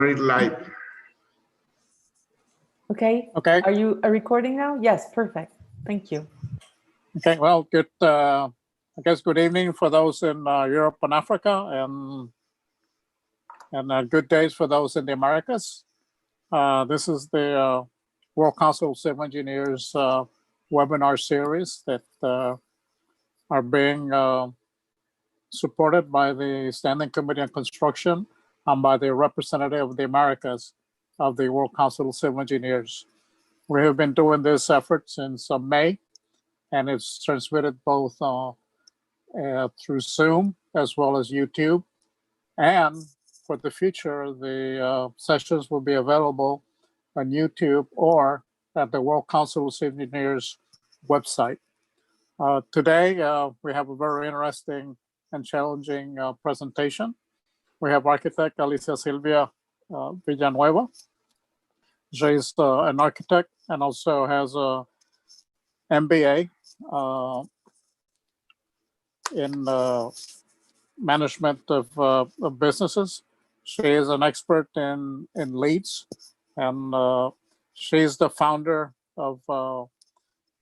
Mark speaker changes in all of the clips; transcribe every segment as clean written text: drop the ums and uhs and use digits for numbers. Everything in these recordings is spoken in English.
Speaker 1: Read live.
Speaker 2: Okay.
Speaker 3: Okay.
Speaker 2: Are you recording now? Yes, perfect. Thank you.
Speaker 3: Okay. Well, good. I guess good evening for those in Europe and Africa, and good days for those in the Americas. This is the World Council of Civil Engineers webinar series that are being supported by the Standing Committee on Construction and by the representative of the Americas of the World Council of Civil Engineers. We have been doing this effort since May, and it's transmitted both through Zoom as well as YouTube. And for the future, the sessions will be available on YouTube or at the World Council of Civil Engineers website. Today, we have a very interesting and challenging presentation. We have architect Alicia Silvia Villanueva. She's an architect and also has a MBA in management of businesses. She is an expert in leads, and she's the founder of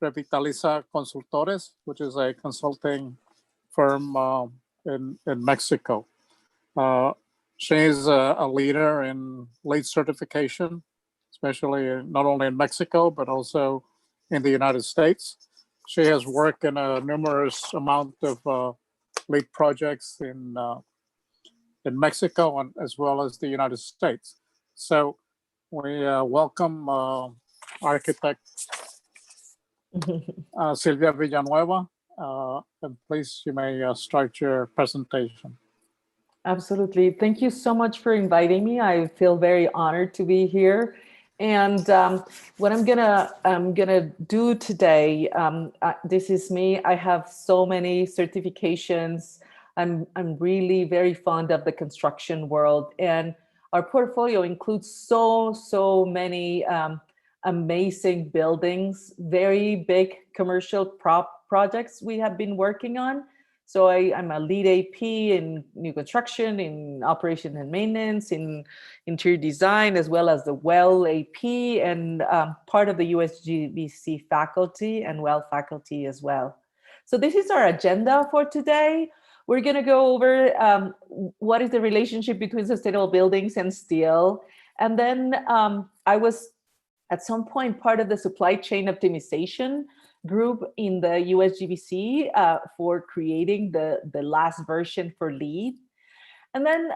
Speaker 3: Revitaliza Consultores, which is a consulting firm in Mexico. She's a leader in lead certification, especially not only in Mexico, but also in the United States. She has worked in a numerous amount of lead projects in Mexico and as well as the United States. So we welcome architect Silvia Villanueva, and please, you may start your presentation.
Speaker 2: Absolutely. Thank you so much for inviting me. I feel very honored to be here. And what I'm gonna do today, this is me. I have so many certifications. I'm really very fond of the construction world, and our portfolio includes so many amazing buildings, very big commercial projects we have been working on. So I'm a lead AP in new construction, in operation and maintenance, in interior design, as well as the well AP, and part of the USGBC faculty and well faculty as well. So this is our agenda for today. We're gonna go over what is the relationship between sustainable buildings and steel. And then I was at some point part of the supply chain optimization group in the USGBC for creating the last version for LEED. And then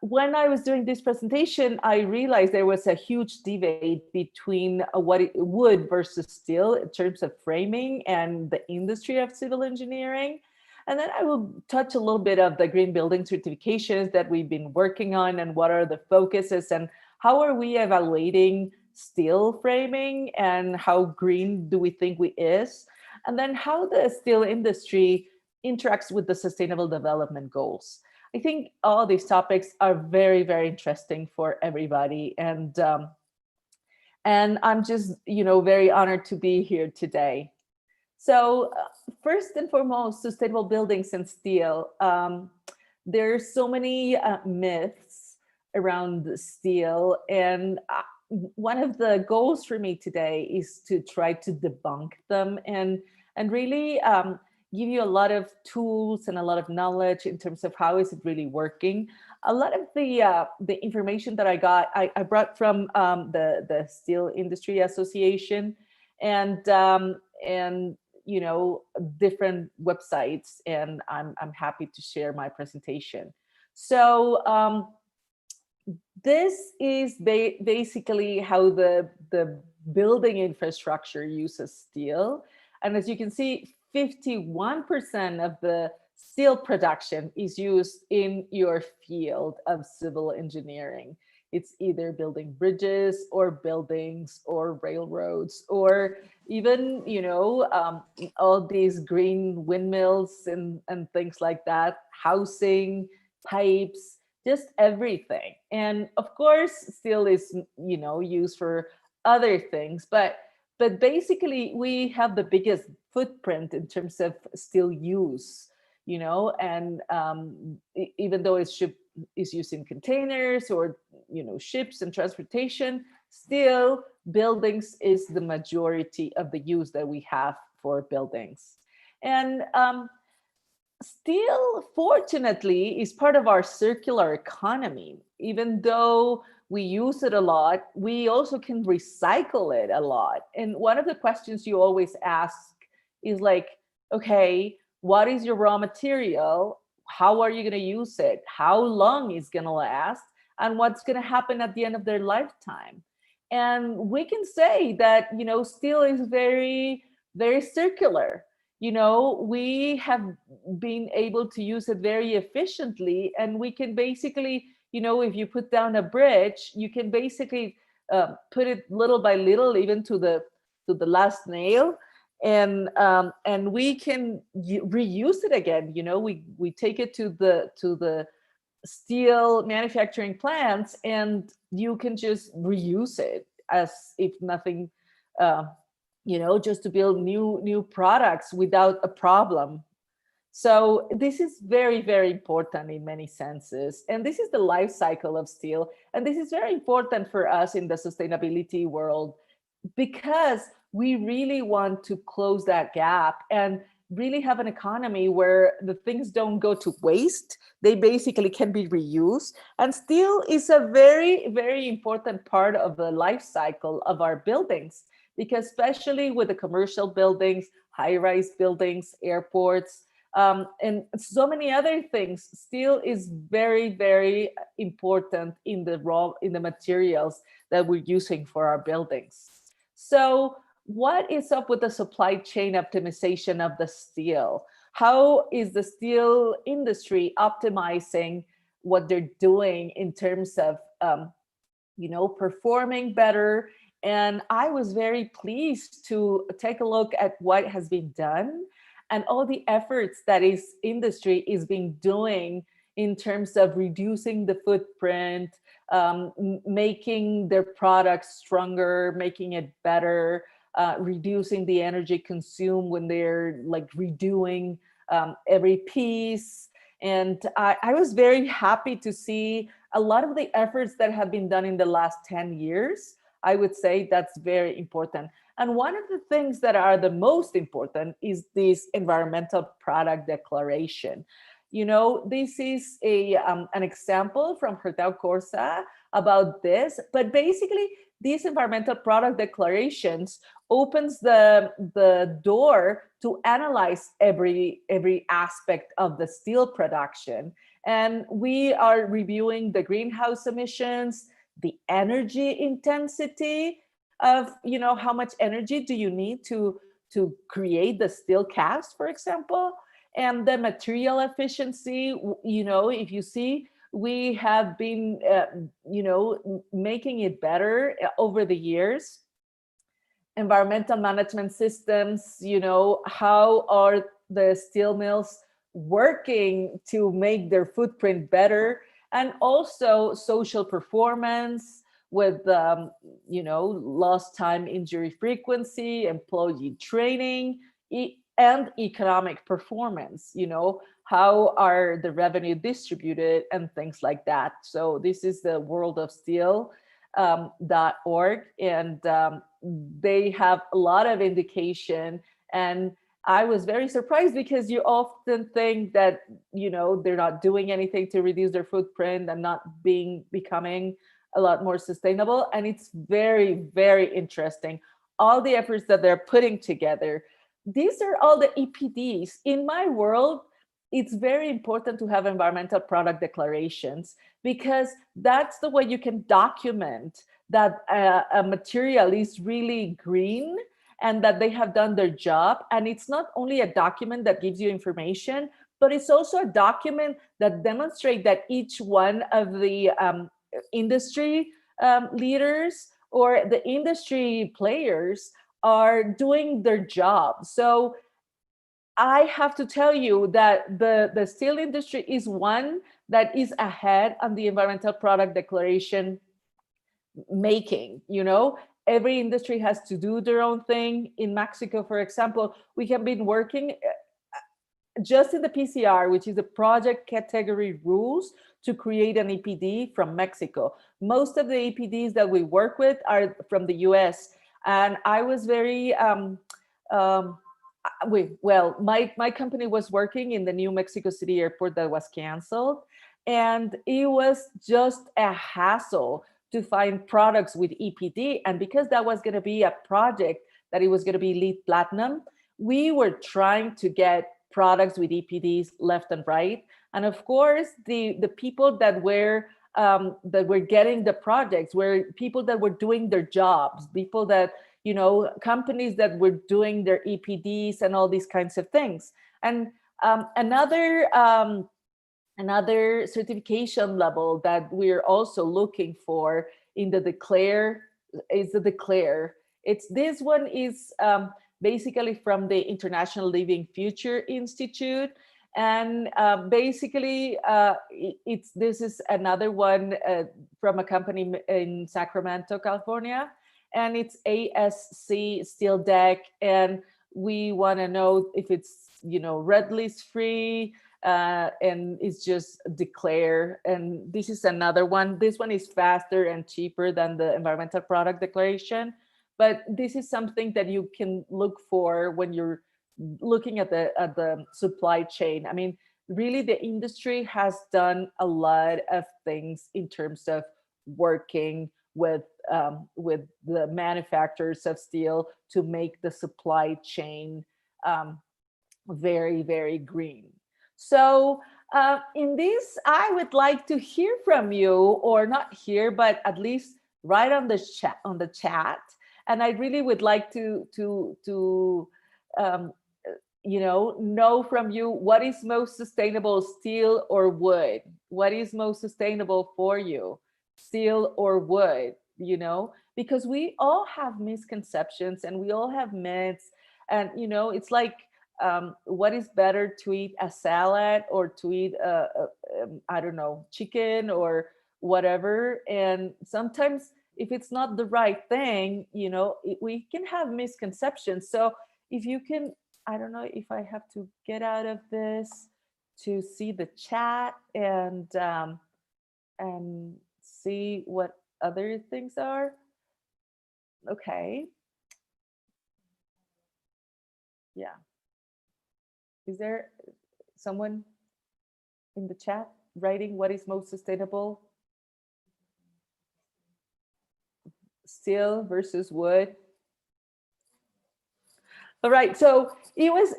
Speaker 2: when I was doing this presentation, I realized there was a huge debate between wood versus steel in terms of framing and the industry of civil engineering. And then I will touch a little bit of the green building certifications that we've been working on and what are the focuses and how are we evaluating steel framing and how green do we think we is, and then how the steel industry interacts with the sustainable development goals. I think all these topics are very, very interesting for everybody, and I'm just very honored to be here today. So first and foremost, sustainable buildings and steel. There's so many myths around steel, and one of the goals for me today is to try to debunk them and really give you a lot of tools and a lot of knowledge in terms of how is it really working. A lot of the information that I got, I brought from the Steel Industry Association and different websites, and I'm happy to share my presentation. So this is basically how the building infrastructure uses steel. And as you can see, 51% of the steel production is used in your field of civil engineering. It's either building bridges or buildings or railroads or even, all these green windmills and things like that, housing, pipes, just everything. And of course, steel is, used for other things, but basically we have the biggest footprint in terms of steel use, and even though it should is used in containers or ships and transportation, still buildings is the majority of the use that we have for buildings. And steel, fortunately, is part of our circular economy. Even though we use it a lot, we also can recycle it a lot. And one of the questions you always ask is like, okay, what is your raw material? How are you going to use it? How long is going to last? And what's going to happen at the end of their lifetime? And we can say that, steel is very, very circular. We have been able to use it very efficiently, and we can basically, if you put down a bridge, you can basically put it little by little, even to the last nail, and we can reuse it again. We take it to the steel manufacturing plants, and you can just reuse it as if nothing, just to build new products without a problem. So this is very, very important in many senses. And this is the life cycle of steel. And this is very important for us in the sustainability world, because we really want to close that gap and really have an economy where the things don't go to waste. They basically can be reused. And steel is a very, very important part of the life cycle of our buildings, because especially with the commercial buildings, high-rise buildings, airports, and so many other things, steel is very, very important in the materials that we're using for our buildings. So what is up with the supply chain optimization of the steel? How is the steel industry optimizing what they're doing in terms of performing better? And I was very pleased to take a look at what has been done and all the efforts that is industry is being doing in terms of reducing the footprint, making their products stronger, making it better, reducing the energy consumed when they're like redoing every piece. And I was very happy to see a lot of the efforts that have been done in the last 10 years. I would say that's very important. And one of the things that are the most important is this environmental product declaration. This is an example from Hertel Corsa about this, but basically these environmental product declarations opens the door to analyze every aspect of the steel production. And we are reviewing the greenhouse emissions, the energy intensity of, how much energy do you need to create the steel cast, for example, and the material efficiency. If you see, we have been, making it better over the years. Environmental management systems, how are the steel mills working to make their footprint better, and also social performance with, lost time injury frequency, employee training, and economic performance. How are the revenue distributed and things like that. So this is the World of Steel .org, and they have a lot of indication. And I was very surprised, because you often think that they're not doing anything to reduce their footprint and not becoming a lot more sustainable. And it's very, very interesting, all the efforts that they're putting together. These are all the EPDs. In my world, it's very important to have environmental product declarations, because that's the way you can document that a material is really green and that they have done their job. And it's not only a document that gives you information, but it's also a document that demonstrates that each one of the industry leaders or the industry players are doing their job. So I have to tell you that the steel industry is one that is ahead on the environmental product declaration making. Every industry has to do their own thing. In Mexico, for example, we have been working just in the PCR, which is the project category rules to create an EPD from Mexico. Most of the EPDs that we work with are from the US. And I was very, um, well, my company was working in the New Mexico City airport that was canceled. And it was just a hassle to find products with EPD. And because that was going to be a project that it was going to be LEED Platinum, we were trying to get products with EPDs left and right. And of course, the people that were getting the projects were people that were doing their jobs, people that, companies that were doing their EPDs and all these kinds of things. And another certification level that we're also looking for in the declare is the declare. It's this one is basically from the International Living Future Institute, and basically it's this is another one from a company in Sacramento, California, and it's ASC Steel Deck, and we want to know if it's red list free, and it's just declare. And this is another one. This one is faster and cheaper than the environmental product declaration, but this is something that you can look for when you're looking at the supply chain. I mean, really, the industry has done a lot of things in terms of working with the manufacturers of steel to make the supply chain very, very green. So in this, I would like to hear from you, or not hear, but at least write on the chat. And I really would like to um, know from you, what is most sustainable, steel or wood? What is most sustainable for you, steel or wood? Because we all have misconceptions and we all have myths, and it's like, what is better, to eat a salad or to eat I don't know, chicken or whatever? And sometimes if it's not the right thing, we can have misconceptions. So if you can, I don't know if I have to get out of this to see the chat and see what other things are. Okay. Yeah. Is there someone in the chat writing what is most sustainable? Steel versus wood. All right. So it was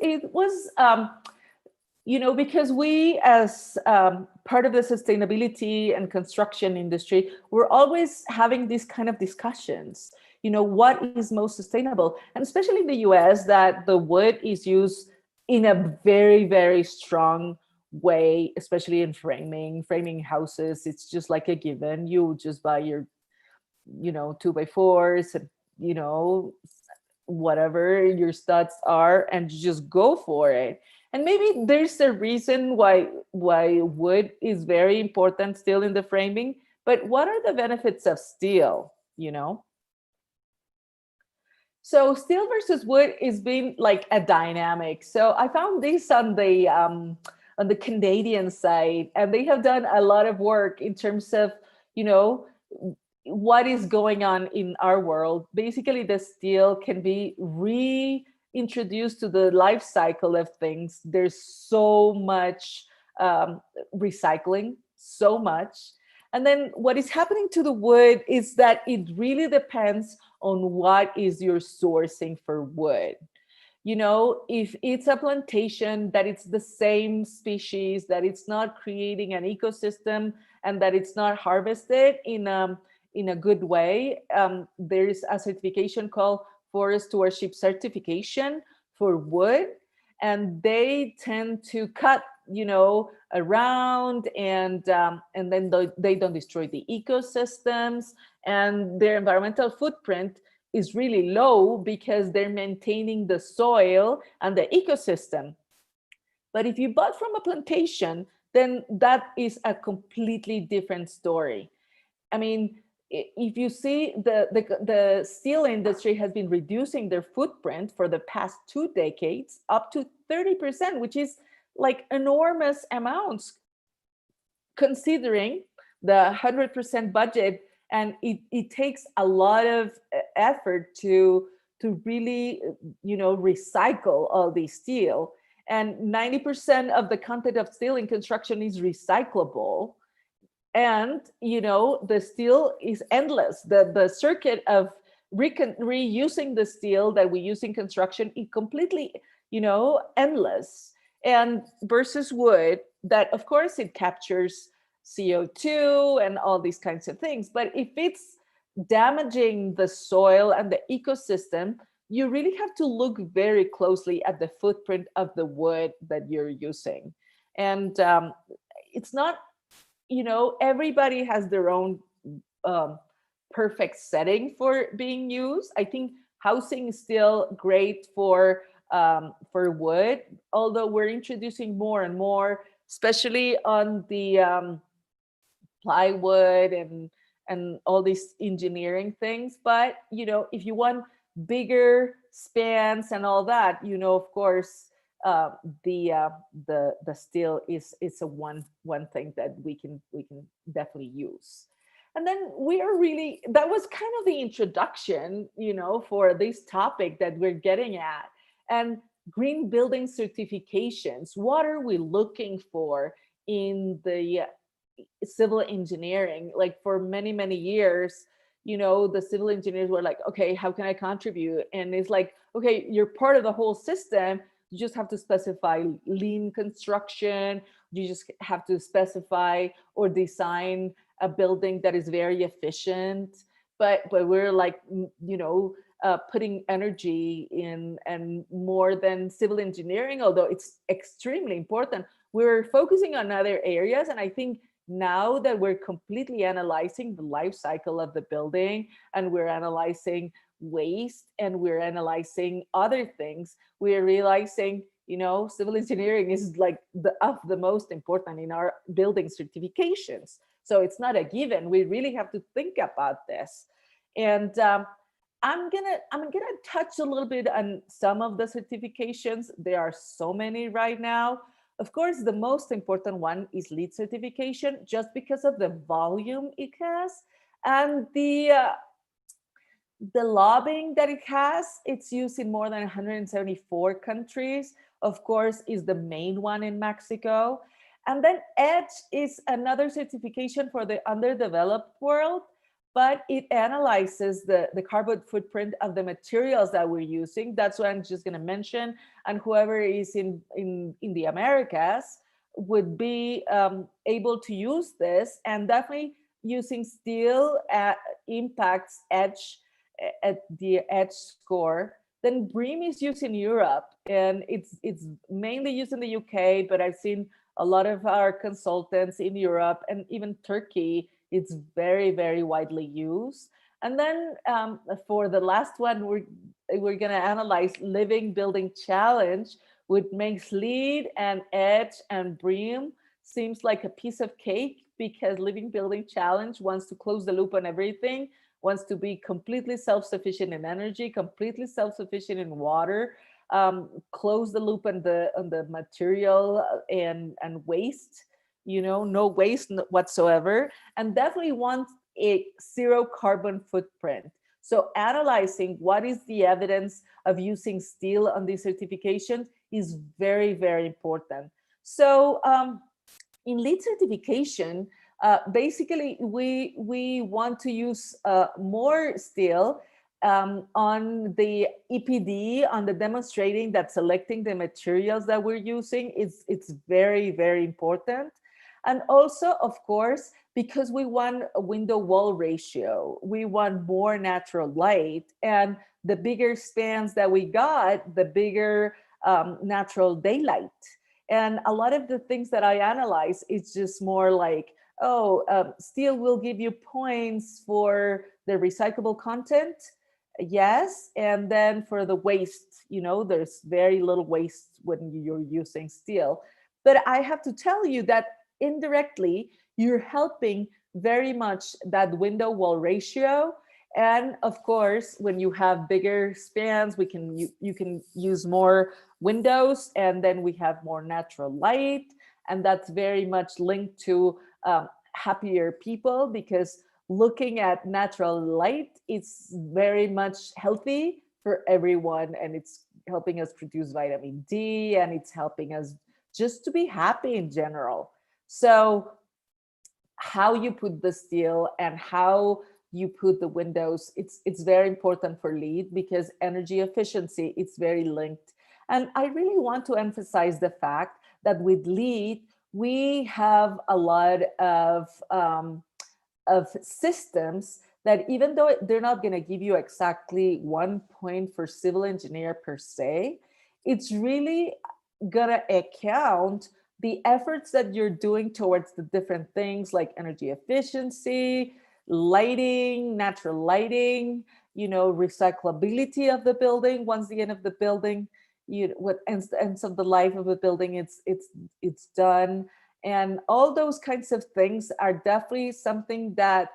Speaker 2: because we, as part of the sustainability and construction industry, we're always having these kind of discussions. What is most sustainable? And especially in the US, that the wood is used in a very, very strong way, especially in framing houses. It's just like a given. You just buy your, 2x4s, and, whatever your studs are, and you just go for it. And maybe there's a reason why wood is very important still in the framing, but what are the benefits of steel? So steel versus wood is being like a dynamic. So I found this on the Canadian side, and they have done a lot of work in terms of, what is going on in our world. Basically, the steel can be reintroduced to the life cycle of things. There's so much recycling, so much. And then what is happening to the wood is that it really depends on what is your sourcing for wood. If it's a plantation, that it's the same species, that it's not creating an ecosystem, and that it's not harvested in a good way. There's a certification called Forest Stewardship Certification for wood, and they tend to cut, around, and then they don't destroy the ecosystems, and their environmental footprint is really low because they're maintaining the soil and the ecosystem. But if you bought from a plantation, then that is a completely different story. I mean, if you see the steel industry has been reducing their footprint for the past 2 decades up to 30%, which is like enormous amounts, considering the 100% budget. And it takes a lot of effort to really recycle all the steel. And 90% of the content of steel in construction is recyclable. And the steel is endless. The circuit of reusing the steel that we use in construction is completely endless. And versus wood, that of course it captures CO2 and all these kinds of things, but if it's damaging the soil and the ecosystem, you really have to look very closely at the footprint of the wood that you're using. And it's not, everybody has their own um, perfect setting for being used. I think housing is still great for wood, although we're introducing more and more, especially on the plywood and all these engineering things. But if you want bigger spans and all that, of course, uh, the steel is a one thing that we can definitely use. And then we are really, that was kind of the introduction, for this topic that we're getting at. And green building certifications, what are we looking for in the civil engineering? Like for many many years, the civil engineers were like, okay, how can I contribute? And it's like, okay, you're part of the whole system. You just have to specify lean construction. You just have to specify or design a building that is very efficient. But we're like, putting energy in, and more than civil engineering, although it's extremely important, we're focusing on other areas. And I think now that we're completely analyzing the life cycle of the building, and we're analyzing waste, and we're analyzing other things, we're realizing civil engineering is like the most important in our building certifications. So it's not a given. We really have to think about this. And I'm gonna touch a little bit on some of the certifications. There are so many right now. Of course, the most important one is LEED certification, just because of the volume it has and the lobbying that it has. It's used in more than 174 countries. Of course, is the main one in Mexico. And then EDGE is another certification for the underdeveloped world, but it analyzes the carbon footprint of the materials that we're using. That's what I'm just going to mention. And whoever is in the Americas would be able to use this, and definitely using steel impacts EDGE at the EDGE score. Then BREEAM is used in Europe, and it's mainly used in the UK, but I've seen a lot of our consultants in Europe and even Turkey, it's very, very widely used. And then for the last one, we're going to analyze Living Building Challenge, which makes LEED and EDGE and BREEAM seems like a piece of cake, because Living Building Challenge wants to close the loop on everything, wants to be completely self-sufficient in energy, completely self-sufficient in water, close the loop on the material and waste, no waste whatsoever, and definitely want a zero carbon footprint. So analyzing what is the evidence of using steel on these certifications is very, very important. So in LEED certification, basically we want to use more steel on the EPD, on the demonstrating that selecting the materials that we're using it's very, very important. And also, of course, because we want a window wall ratio, we want more natural light, and the bigger spans that we got, the bigger natural daylight. And a lot of the things that I analyze, it's just more like, steel will give you points for the recyclable content. Yes. And then for the waste, there's very little waste when you're using steel. But I have to tell you that indirectly, you're helping very much that window wall ratio. And of course, when you have bigger spans, you can use more windows, and then we have more natural light, and that's very much linked to happier people, because looking at natural light is very much healthy for everyone, and it's helping us produce vitamin D, and it's helping us just to be happy in general. So how you put the steel and how you put the windows, it's very important for LEED, because energy efficiency is very linked. And I really want to emphasize the fact that with LEED we have a lot of systems that, even though they're not going to give you exactly 1 point for civil engineer per se, it's really going to account the efforts that you're doing towards the different things like energy efficiency, lighting, natural lighting, recyclability of the building. Once the end of the building, what ends of the life of the building, it's done. And all those kinds of things are definitely something that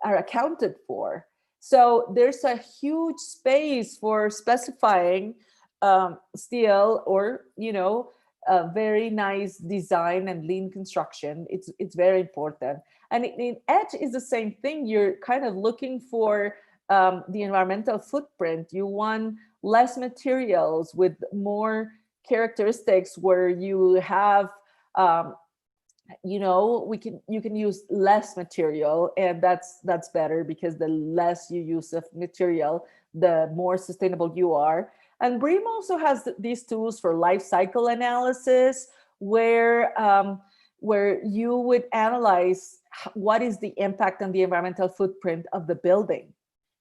Speaker 2: are accounted for. So there's a huge space for specifying steel, or very nice design and lean construction. It's very important. And in edge is the same thing. You're kind of looking for the environmental footprint. You want less materials with more characteristics, where you have you can use less material, and that's better, because the less you use of material, the more sustainable you are. And BREEAM also has these tools for life cycle analysis, where you would analyze what is the impact on the environmental footprint of the building.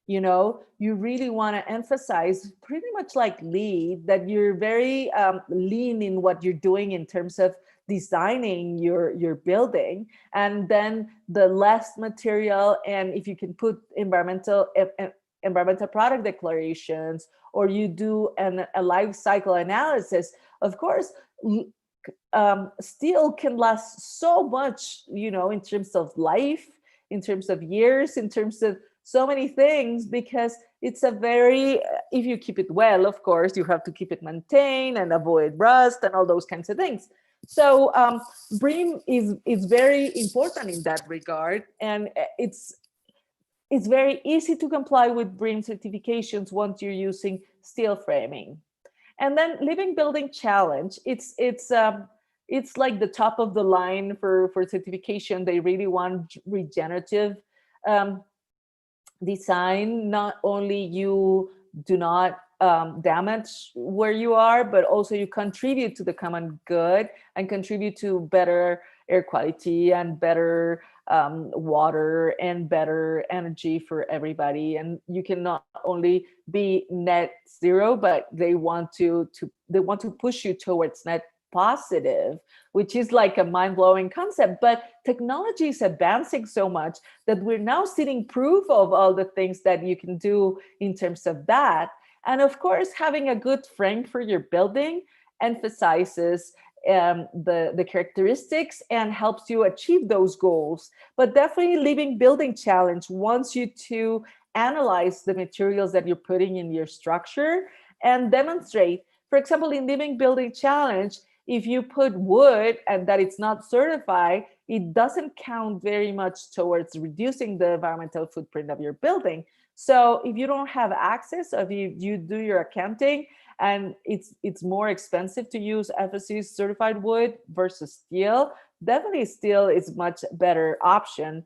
Speaker 2: You really want to emphasize, pretty much like LEED, that you're very lean in what you're doing in terms of designing your building, and then the less material. And if you can put environmental product declarations, or you do a life cycle analysis, of course steel can last so much, in terms of life, in terms of years, in terms of so many things, because it's a very, if you keep it well, of course, you have to keep it maintained and avoid rust and all those kinds of things. So BREEAM is very important in that regard, and it's very easy to comply with BREEAM certifications once you're using steel framing. And then Living Building Challenge, it's like the top of the line for certification. They really want regenerative design. Not only you do not damage where you are, but also you contribute to the common good and contribute to better air quality and better water and better energy for everybody. And you can not only be net zero, but they want to push you towards net positive, which is like a mind-blowing concept. But technology is advancing so much that we're now seeing proof of all the things that you can do in terms of that. And of course, having a good frame for your building emphasizes the characteristics and helps you achieve those goals. But definitely Living Building Challenge wants you to analyze the materials that you're putting in your structure and demonstrate. For example, in Living Building Challenge, if you put wood and that it's not certified, it doesn't count very much towards reducing the environmental footprint of your building. So if you don't have access, if you do your accounting and it's more expensive to use FSC certified wood versus steel, definitely steel is much better option.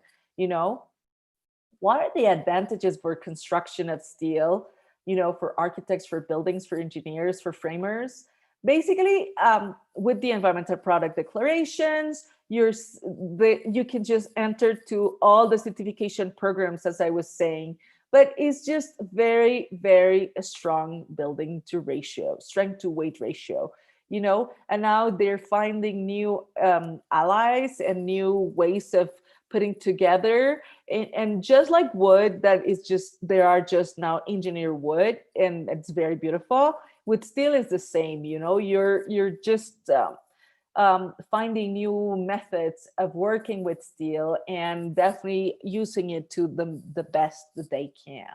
Speaker 2: What are the advantages for construction of steel, for architects, for buildings, for engineers, for framers? Basically, with the environmental product declarations, you can just enter to all the certification programs, as I was saying, but it's just very, very a strong building to ratio, strength to weight ratio, and now they're finding new allies and new ways of putting together. And just like wood, there are just now engineered wood, and it's very beautiful. With steel is the same, you're just finding new methods of working with steel and definitely using it to the best that they can.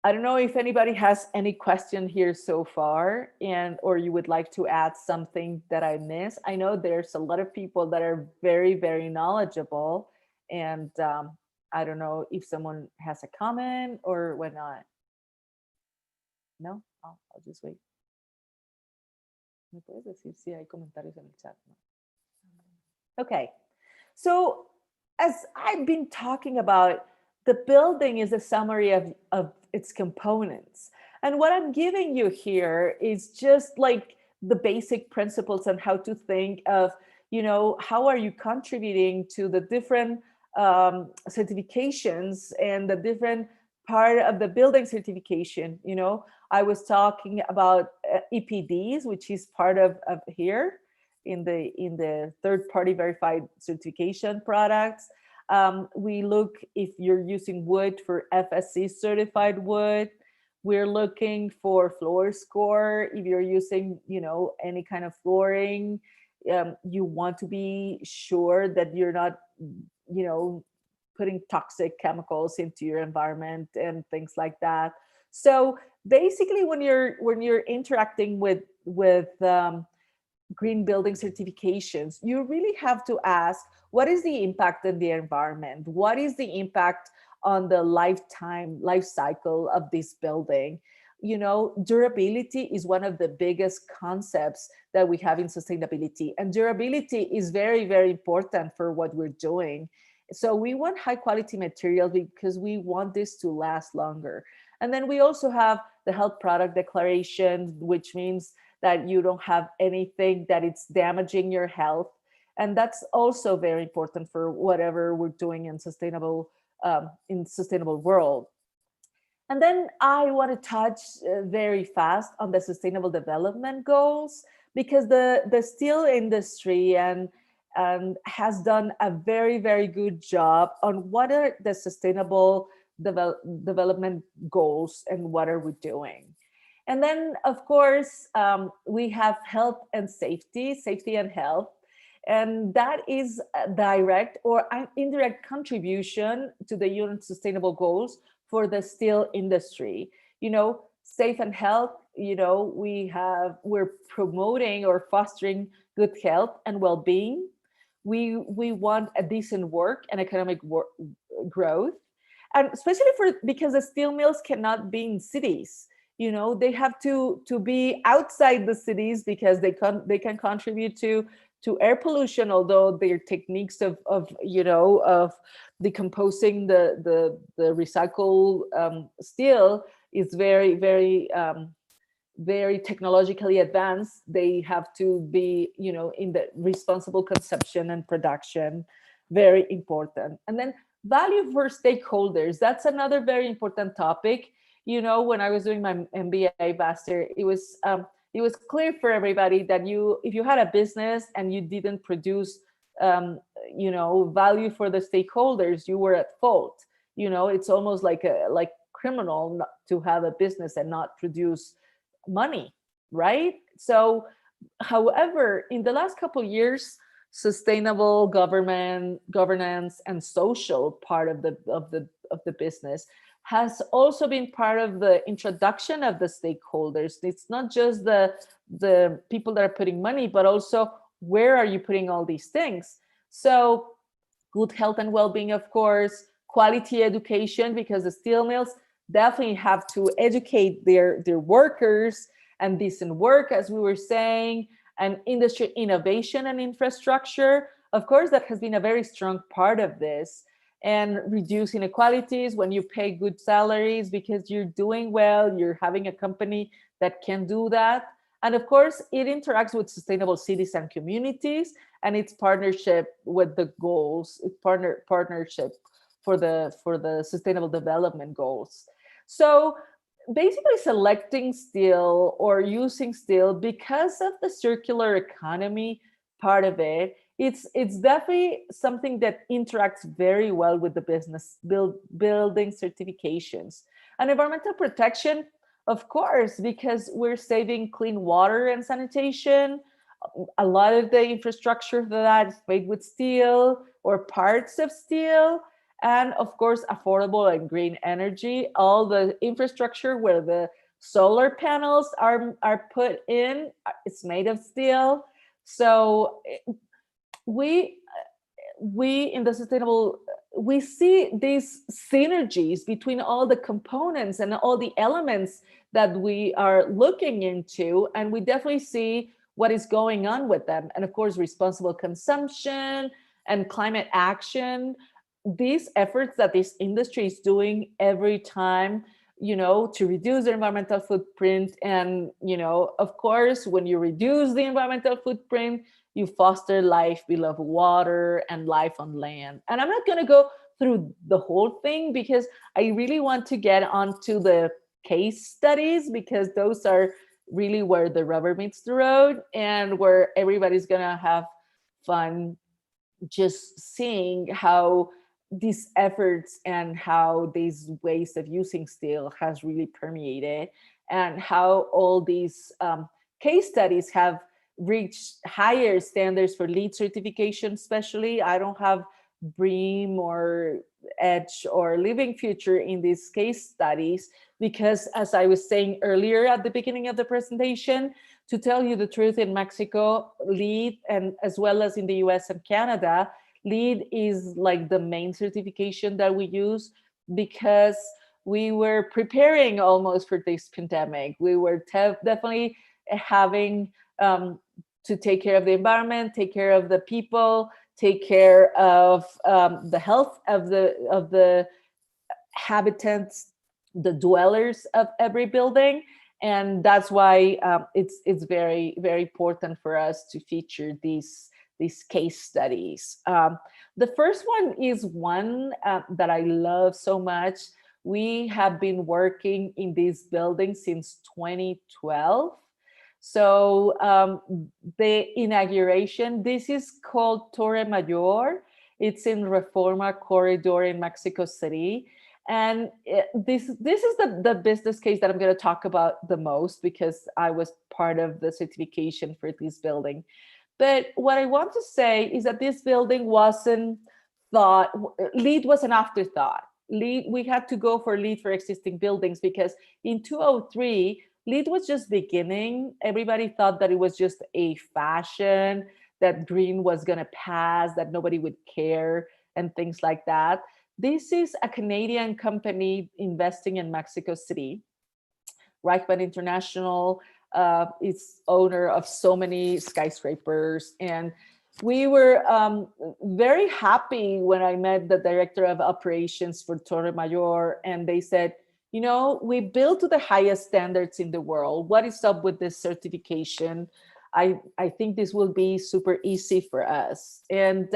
Speaker 2: I don't know if anybody has any question here so far, and or you would like to add something that I missed. I know there's a lot of people that are very, very knowledgeable, and I don't know if someone has a comment or whatnot. No, I'll just wait. ¿Me puedes decir si hay comentarios en el chat? No. Okay, so as I've been talking about, the building is a summary of its components. And what I'm giving you here is just like the basic principles on how to think of, how are you contributing to the different certifications and the different part of the building certification. I was talking about EPDs, which is part of here in the third party verified certification products. We look if you're using wood for FSC certified wood. We're looking for floor score if you're using, any kind of flooring. You want to be sure that you're not, putting toxic chemicals into your environment and things like that. So basically, when you're interacting with green building certifications, you really have to ask, what is the impact on the environment? What is the impact on the life cycle of this building? Durability is one of the biggest concepts that we have in sustainability, and durability is very, very important for what we're doing. So we want high quality materials because we want this to last longer. And then we also have the health product declaration, which means that you don't have anything that it's damaging your health. And that's also very important for whatever we're doing in sustainable world. And then I want to touch very fast on the sustainable development goals, because the steel industry and has done a very, very good job on what are the sustainable development goals and what are we doing. And then, of course, we have health and safety and health. And that is a direct or an indirect contribution to the UN Sustainable Goals for the steel industry. Safe and health, we're promoting or fostering good health and well-being. We want a decent work and economic growth. And especially because the steel mills cannot be in cities. They have to be outside the cities because they can contribute to air pollution, although their techniques of decomposing the recycled steel is very, very very technologically advanced. They have to be in the responsible consumption and production, very important. And then value for stakeholders, that's another very important topic. When I was doing my MBA master, it was clear for everybody that if you had a business and you didn't produce value for the stakeholders, you were at fault. It's almost like criminal not to have a business and not produce money, right? So however, in the last couple of years, sustainable governance and social part of the business has also been part of the introduction of the stakeholders. It's not just the people that are putting money, but also where are you putting all these things? So good health and well-being, of course, quality education, because the steel mills definitely have to educate their workers and decent work, as we were saying, and industry innovation and infrastructure. Of course, that has been a very strong part of this. And reduce inequalities when you pay good salaries because you're doing well, you're having a company that can do that. And of course, it interacts with sustainable cities and communities, and its partnership with the goals, partnership for the sustainable development goals. So basically selecting steel or using steel because of the circular economy part of it, it's definitely something that interacts very well with the business building certifications. And environmental protection, of course, because we're saving clean water and sanitation. A lot of the infrastructure for that is made with steel or parts of steel. and of course affordable and green energy. All the infrastructure where the solar panels are put in, it's made of steel. So we we in the sustainable, we see these synergies between all the components and all the elements that we are looking into, and we definitely see what is going on with them. And of course, responsible consumption and climate action, these efforts that this industry is doing every time, to reduce their environmental footprint. And of course, when you reduce the environmental footprint, you foster life below water and life on land. And I'm not going to go through the whole thing because I really want to get onto the case studies, because those are really where the rubber meets the road and where everybody's going to have fun just seeing how these efforts and how these ways of using steel has really permeated, and how all these case studies have reached higher standards for LEED certification. Especially, I don't have BREEAM or EDGE or Living Future in these case studies because, as I was saying earlier at the beginning of the presentation, to tell you the truth, in Mexico, LEED, and as well as in the US and Canada, LEED is like the main certification that we use, because we were preparing almost for this pandemic. We were definitely having to take care of the environment, take care of the people, take care of the health of the habitants, the dwellers of every building. And that's why it's very, very important for us to feature these case studies. The first one is one that I love so much. We have been working in this building since 2012. So the inauguration, this is called Torre Mayor. It's in Reforma Corridor in Mexico City. And this is the business case that I'm going to talk about the most, because I was part of the certification for this building. But what I want to say is that this building wasn't thought, LEED was an afterthought. LEED, we had to go for LEED for existing buildings because in 2003, LEED was just beginning. Everybody thought that it was just a fashion, that green was going to pass, that nobody would care, and things like that. This is a Canadian company investing in Mexico City. Reichman International is owner of so many skyscrapers. And we were very happy when I met the director of operations for Torre Mayor, and they said, we build to the highest standards in the world. What is up with this certification? I think this will be super easy for us. And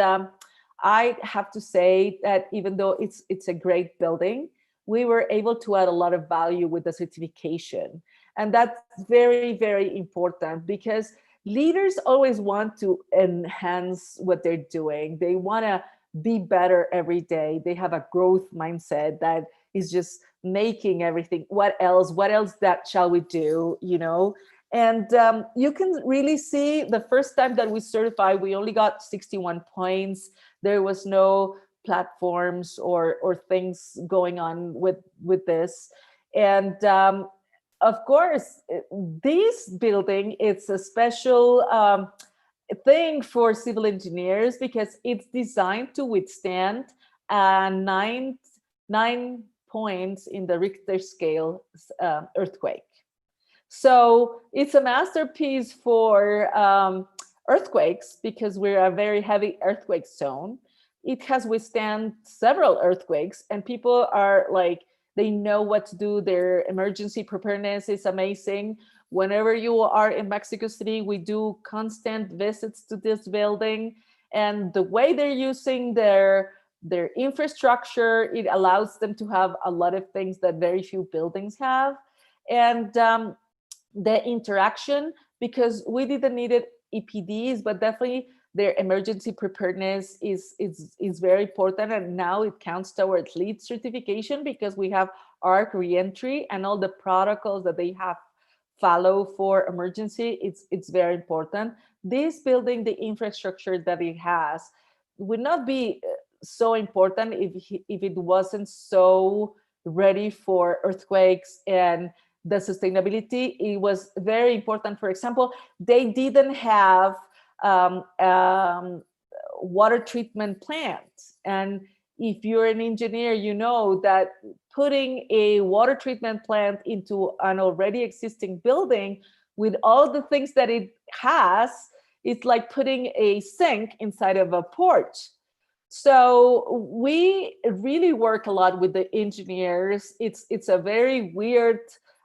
Speaker 2: I have to say that even though it's a great building, we were able to add a lot of value with the certification. And that's very, very important, because leaders always want to enhance what they're doing. They want to be better every day. They have a growth mindset that is just making everything. What else that shall we do, And you can really see the first time that we certified, we only got 61 points. There was no platforms or things going on with this. And of course, this building, it's a special thing for civil engineers because it's designed to withstand 9 points in the Richter scale earthquake. So it's a masterpiece for earthquakes because we're a very heavy earthquake zone. It has withstand several earthquakes, and people are like, they know what to do. Their emergency preparedness is amazing. Whenever you are in Mexico City, we do constant visits to this building, and the way they're using their infrastructure, it allows them to have a lot of things that very few buildings have. And the interaction, because we didn't need it EPDs, but definitely their emergency preparedness is very important. And now it counts towards LEED certification because we have ARC reentry and all the protocols that they have follow for emergency. It's very important. This building, the infrastructure that it has, would not be so important if it wasn't so ready for earthquakes. And the sustainability, it was very important. For example, they didn't have um, um, water treatment plant. And if you're an engineer, you know that putting a water treatment plant into an already existing building with all the things that it has, it's like putting a sink inside of a porch. So we really work a lot with the engineers. It's a very weird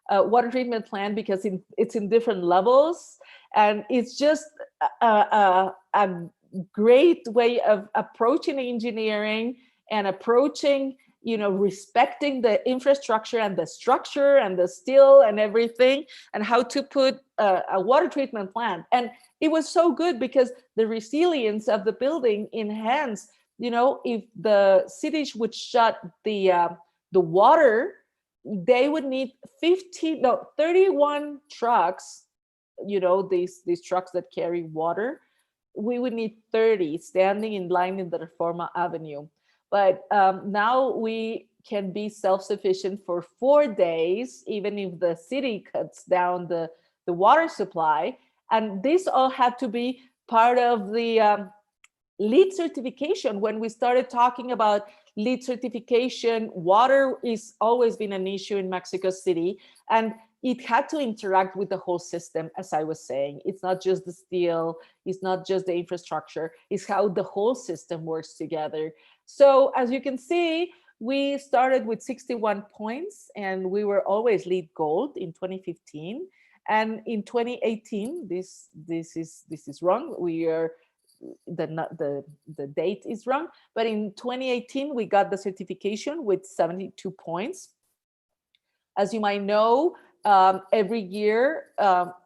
Speaker 2: water treatment plant because it's in different levels, and it's just a great way of approaching engineering and approaching, respecting the infrastructure and the structure and the steel and everything, and how to put a water treatment plant. And it was so good because the resilience of the building enhanced. If the cities would shut the water, they would need 31 trucks, these trucks that carry water. We would need 30 standing in line in the Reforma Avenue. But now we can be self-sufficient for 4 days, even if the city cuts down the water supply. And this all had to be part of the LEED certification. When we started talking about LEED certification, water is always been an issue in Mexico City, and it had to interact with the whole system. As I was saying, it's not just the steel, it's not just the infrastructure, it's how the whole system works together. So as you can see, we started with 61 points, and we were always LEED Gold in 2015. And in 2018, this is wrong. We are the date is wrong, but in 2018 we got the certification with 72 points. As you might know, every year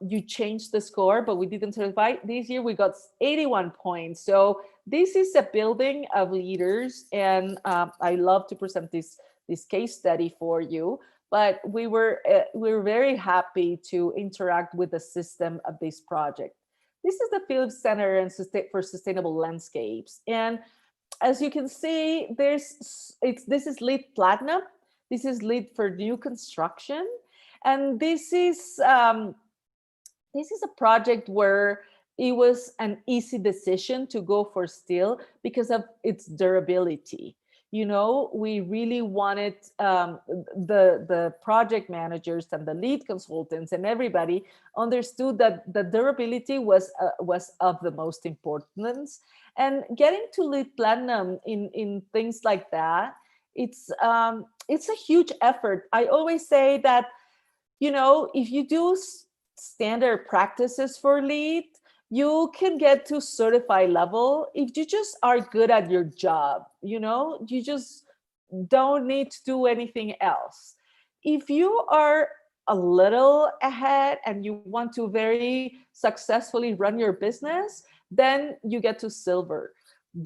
Speaker 2: you change the score, but we didn't certify. This year we got 81 points. So this is a building of leaders, and I love to present this case study for you. But we were very happy to interact with the system of this project. This is the Phillips Center for Sustainable Landscapes. And as you can see, this is LEED Platinum. This is LEED for new construction. And this is a project where it was an easy decision to go for steel because of its durability. We really wanted the project managers and the LEED consultants and everybody understood that the durability was of the most importance. And getting to LEED Platinum in things like that, it's a huge effort. I always say that, if you do standard practices for LEED, you can get to certified level if you just are good at your job. You just don't need to do anything else. If you are a little ahead and you want to very successfully run your business, then you get to silver.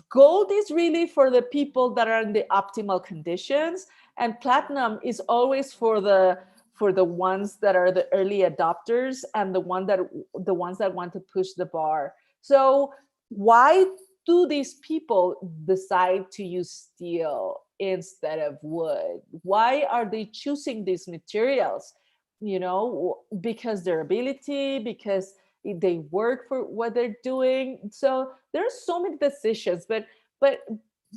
Speaker 2: Gold is really for the people that are in the optimal conditions, and platinum is always for the ones that are the early adopters and the ones that want to push the bar. So why do these people decide to use steel instead of wood? Why are they choosing these materials? Because durability, because they work for what they're doing. So there's so many decisions, but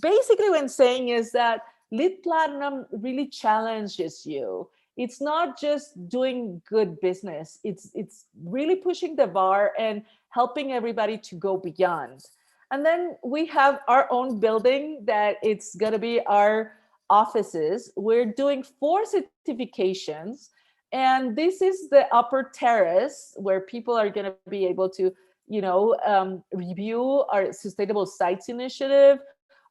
Speaker 2: basically what I'm saying is that LEED Platinum really challenges you. It's not just doing good business. It's really pushing the bar and helping everybody to go beyond. And then we have our own building that it's going to be our offices. We're doing 4 certifications. And this is the upper terrace where people are going to be able to, review our Sustainable Sites Initiative,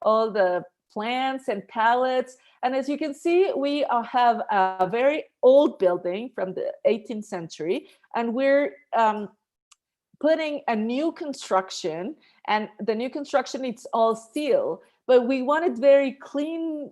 Speaker 2: all the plants and pallets. And as you can see, we have a very old building from the 18th century, and we're putting a new construction, and the new construction, it's all steel, but we wanted very clean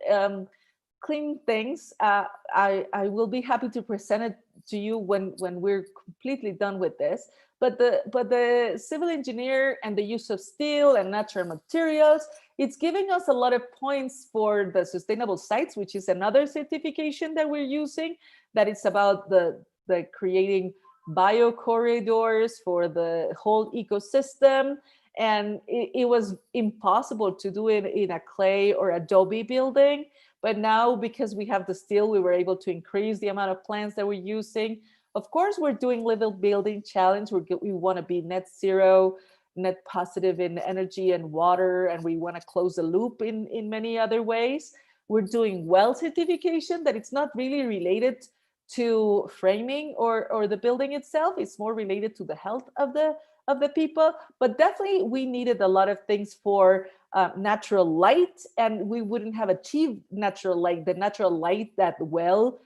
Speaker 2: clean things. I will be happy to present it to you when we're completely done with this. But the civil engineer and the use of steel and natural materials, it's giving us a lot of points for the sustainable sites, which is another certification that we're using. That it's about the creating bio corridors for the whole ecosystem. And it was impossible to do it in a clay or adobe building. But now, because we have the steel, we were able to increase the amount of plants that we're using. Of course, we're doing level building challenge. We want to be net zero, net positive in energy and water, and we want to close the loop in many other ways. We're doing well certification, that it's not really related to framing or the building itself. It's more related to the health of the people. But definitely, we needed a lot of things for natural light, and we wouldn't have achieved natural light, the natural light that well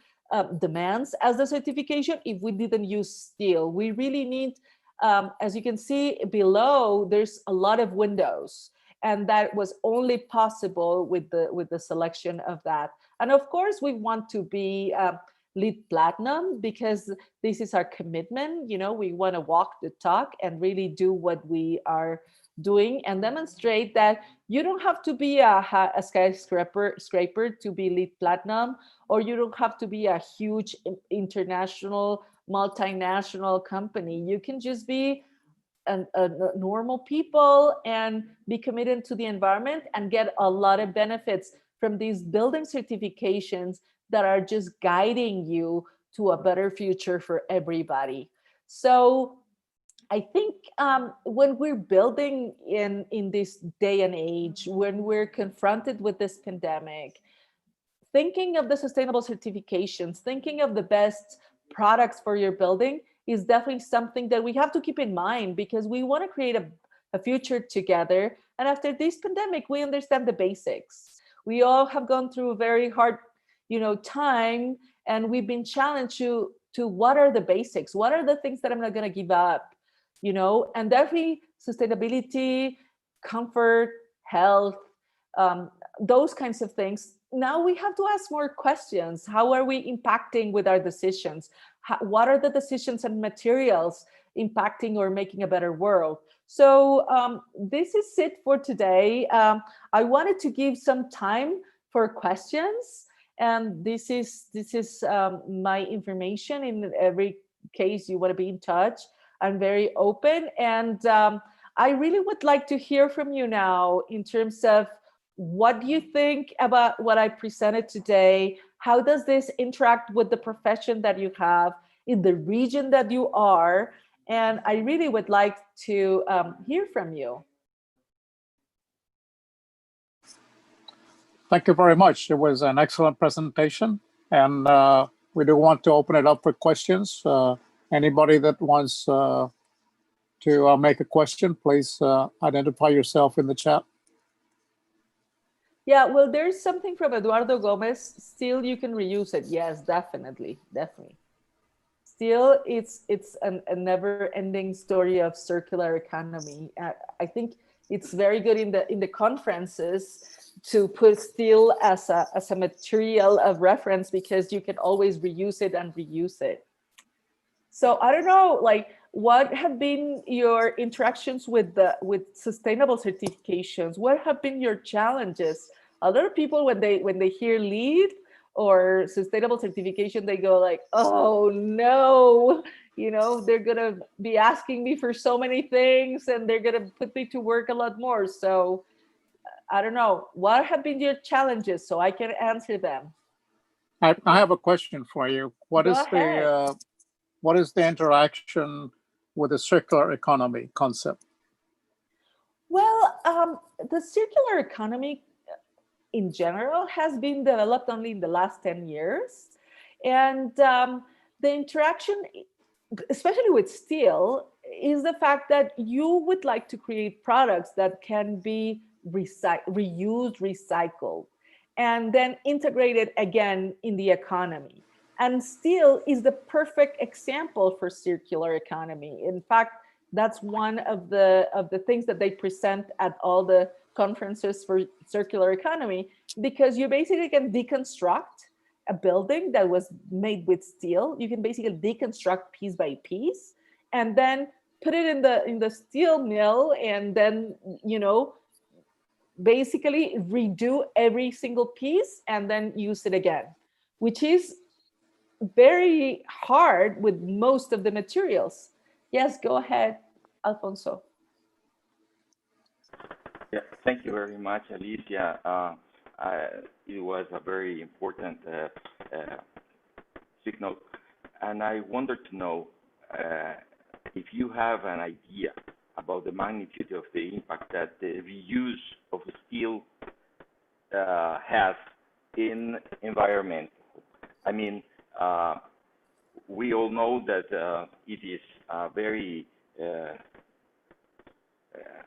Speaker 2: demands as the certification, if we didn't use steel. We really need, as you can see below, there's a lot of windows, and that was only possible with the selection of that. And of course, we want to be LEED Platinum, because this is our commitment. You know, we want to walk the talk and really do what we are doing and demonstrate that you don't have to be a skyscraper to be LEED Platinum, or you don't have to be a huge international multinational company. You can just be a normal people and be committed to the environment and get a lot of benefits from these building certifications that are just guiding you to a better future for everybody. So I think when we're building in this day and age, when we're confronted with this pandemic, thinking of the sustainable certifications, thinking of the best products for your building is definitely something that we have to keep in mind, because we want to create a future together. And after this pandemic, we understand the basics. We all have gone through a very hard, time, and we've been challenged to what are the basics? What are the things that I'm not going to give up? And definitely sustainability, comfort, health, those kinds of things. Now we have to ask more questions. How are we impacting with our decisions? What are the decisions and materials impacting or making a better world? So this is it for today. I wanted to give some time for questions, and this is my information. In every case you want to be in touch, I'm very open, and I really would like to hear from you now in terms of what do you think about what I presented today? How does this interact with the profession that you have in the region that you are? And I really would like to hear from you.
Speaker 3: Thank you very much. It was an excellent presentation, and we do want to open it up for questions. Anybody that wants to make a question, please identify yourself in the chat.
Speaker 2: Yeah, well, there's something from Eduardo Gomez. Still, you can reuse it. Yes, definitely. Still, it's a never-ending story of circular economy. I think it's very good in the conferences to put steel as a material of reference, because you can always reuse it and reuse it. So I don't know, like, what have been your interactions with sustainable certifications? What have been your challenges? A lot of people, when they hear LEED or sustainable certification, they go like, oh no, they're gonna be asking me for so many things, and they're gonna put me to work a lot more. So I don't know, what have been your challenges so I can answer them?
Speaker 3: I have a question for you. What
Speaker 2: Go
Speaker 3: is
Speaker 2: ahead.
Speaker 3: what is the interaction with the circular economy concept?
Speaker 2: Well, the circular economy in general has been developed only in the last 10 years. And the interaction, especially with steel, is the fact that you would like to create products that can be reused, recycled, and then integrated again in the economy. And steel is the perfect example for circular economy. In fact, that's one of the things that they present at all the conferences for circular economy, because you basically can deconstruct a building that was made with steel. You can basically deconstruct piece by piece and then put it in the steel mill, and then, you know, basically redo every single piece and then use it again, which is very hard with most of the materials. Yes, go ahead, Alfonso.
Speaker 1: Yeah, thank you very much, Alicia. It was a very important signal, and I wanted to know if you have an idea about the magnitude of the impact that the reuse of steel has in environment. I mean, we all know that it is a very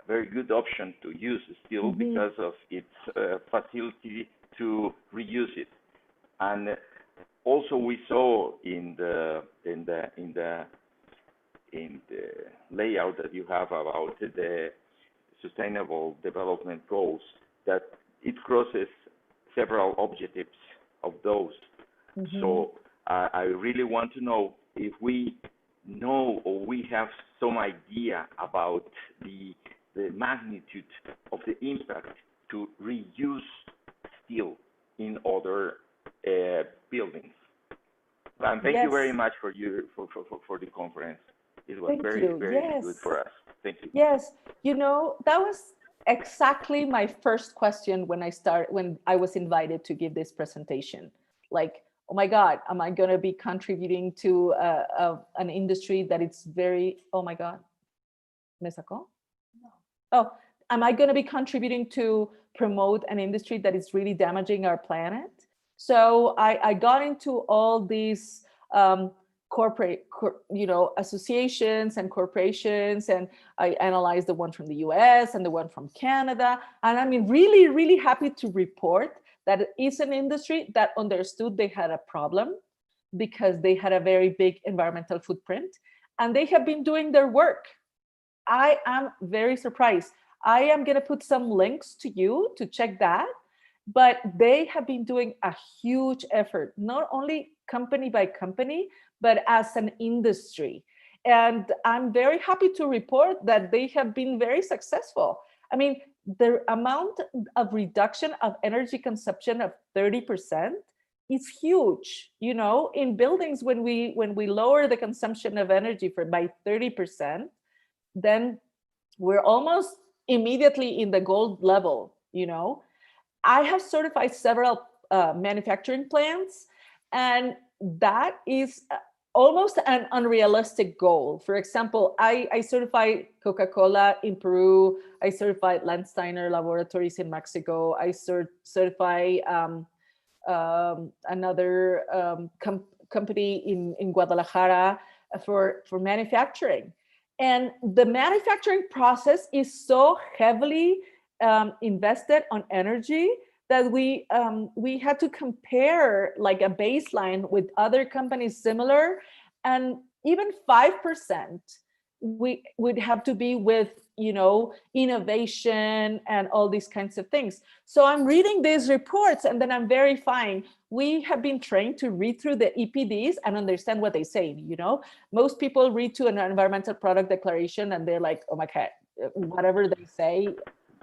Speaker 1: good option to use steel because of its facility to reuse it. And also we saw in the layout that you have about the sustainable development goals that it crosses several objectives of those. So I really want to know if we know or we have some idea about the magnitude of the impact to reuse steel in other buildings. And thank you very much for the conference. It was very good for us. Thank you.
Speaker 2: Yes, you know, that was exactly my first question when I was invited to give this presentation. Like, oh my God, am I going to be contributing to an industry that it's very, oh my God, ¿me sacó? No. Oh, am I going to be contributing to promote an industry that is really damaging our planet? So I got into all these corporate, you know, associations and corporations, and I analyzed the one from the US and the one from Canada. And I mean, really, really happy to report that it's an industry that understood they had a problem because they had a very big environmental footprint, and they have been doing their work. I am very surprised. I am going to put some links to you to check that, but they have been doing a huge effort, not only company by company, but as an industry. And I'm very happy to report that they have been very successful. I mean, the amount of reduction of energy consumption of 30% is huge. You know, in buildings, when we lower the consumption of energy by 30%, then we're almost immediately in the gold level. You know, I have certified several manufacturing plants, and that is almost an unrealistic goal. For example, I certified Coca-Cola in Peru. I certified Landsteiner Laboratories in Mexico. I certify another company in Guadalajara for manufacturing. And the manufacturing process is so heavily invested on energy that we had to compare like a baseline with other companies similar, and even 5% we would have to be with, you know, innovation and all these kinds of things. So I'm reading these reports and then I'm verifying. We have been trained to read through the EPDs and understand what they say. You know, most people read to an environmental product declaration and they're like, oh my God, whatever they say,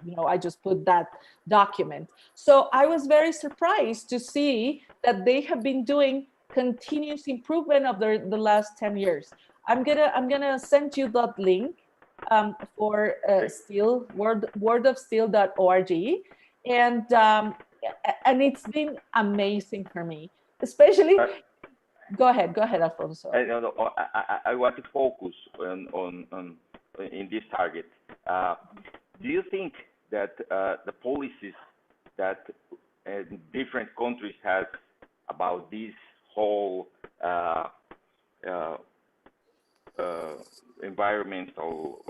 Speaker 2: you know, I just put that document. So I was very surprised to see that they have been doing continuous improvement of the last 10 years. I'm gonna send you that link for steel, wordofsteel.org, and it's been amazing for me, especially. Go ahead, Alfonso.
Speaker 1: I want to focus on in this target. Do you think that the policies that different countries have about this whole environmental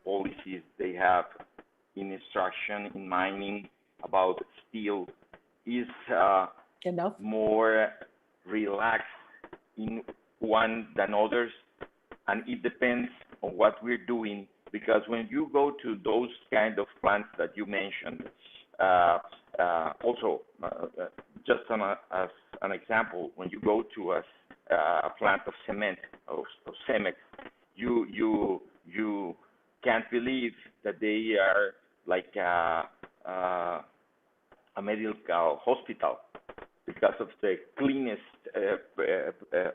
Speaker 1: policies they have in extraction, in mining, about steel, is more relaxed in one than others? And it depends on what we're doing, because when you go to those kind of plants that you mentioned, Also, just as an example, when you go to a plant of cement, of Cemex, you can't believe that they are like a medical hospital because of the cleanest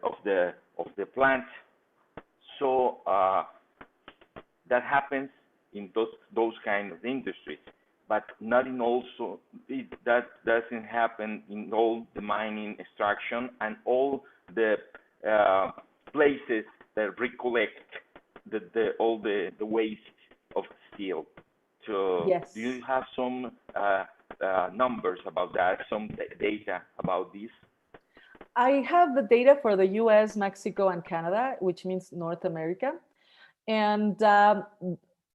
Speaker 1: of the plant. So that happens in those kind of industries, but not in also that doesn't happen in all the mining, extraction, and all the places that recollect all the waste of steel. So
Speaker 2: Yes.
Speaker 1: do you have some numbers about that, some data about this?
Speaker 2: I have the data for the US, Mexico, and Canada, which means North America. And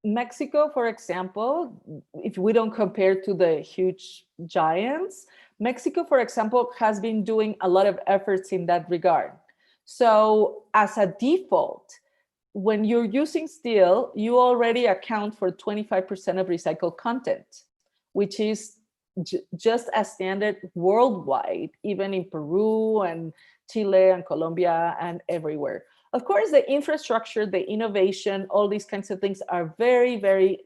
Speaker 2: Mexico, for example, if we don't compare to the huge giants, Mexico, for example, has been doing a lot of efforts in that regard. So as a default, when you're using steel, you already account for 25% of recycled content, which is just as standard worldwide, even in Peru and Chile and Colombia and everywhere. Of course, the infrastructure, the innovation, all these kinds of things are very, very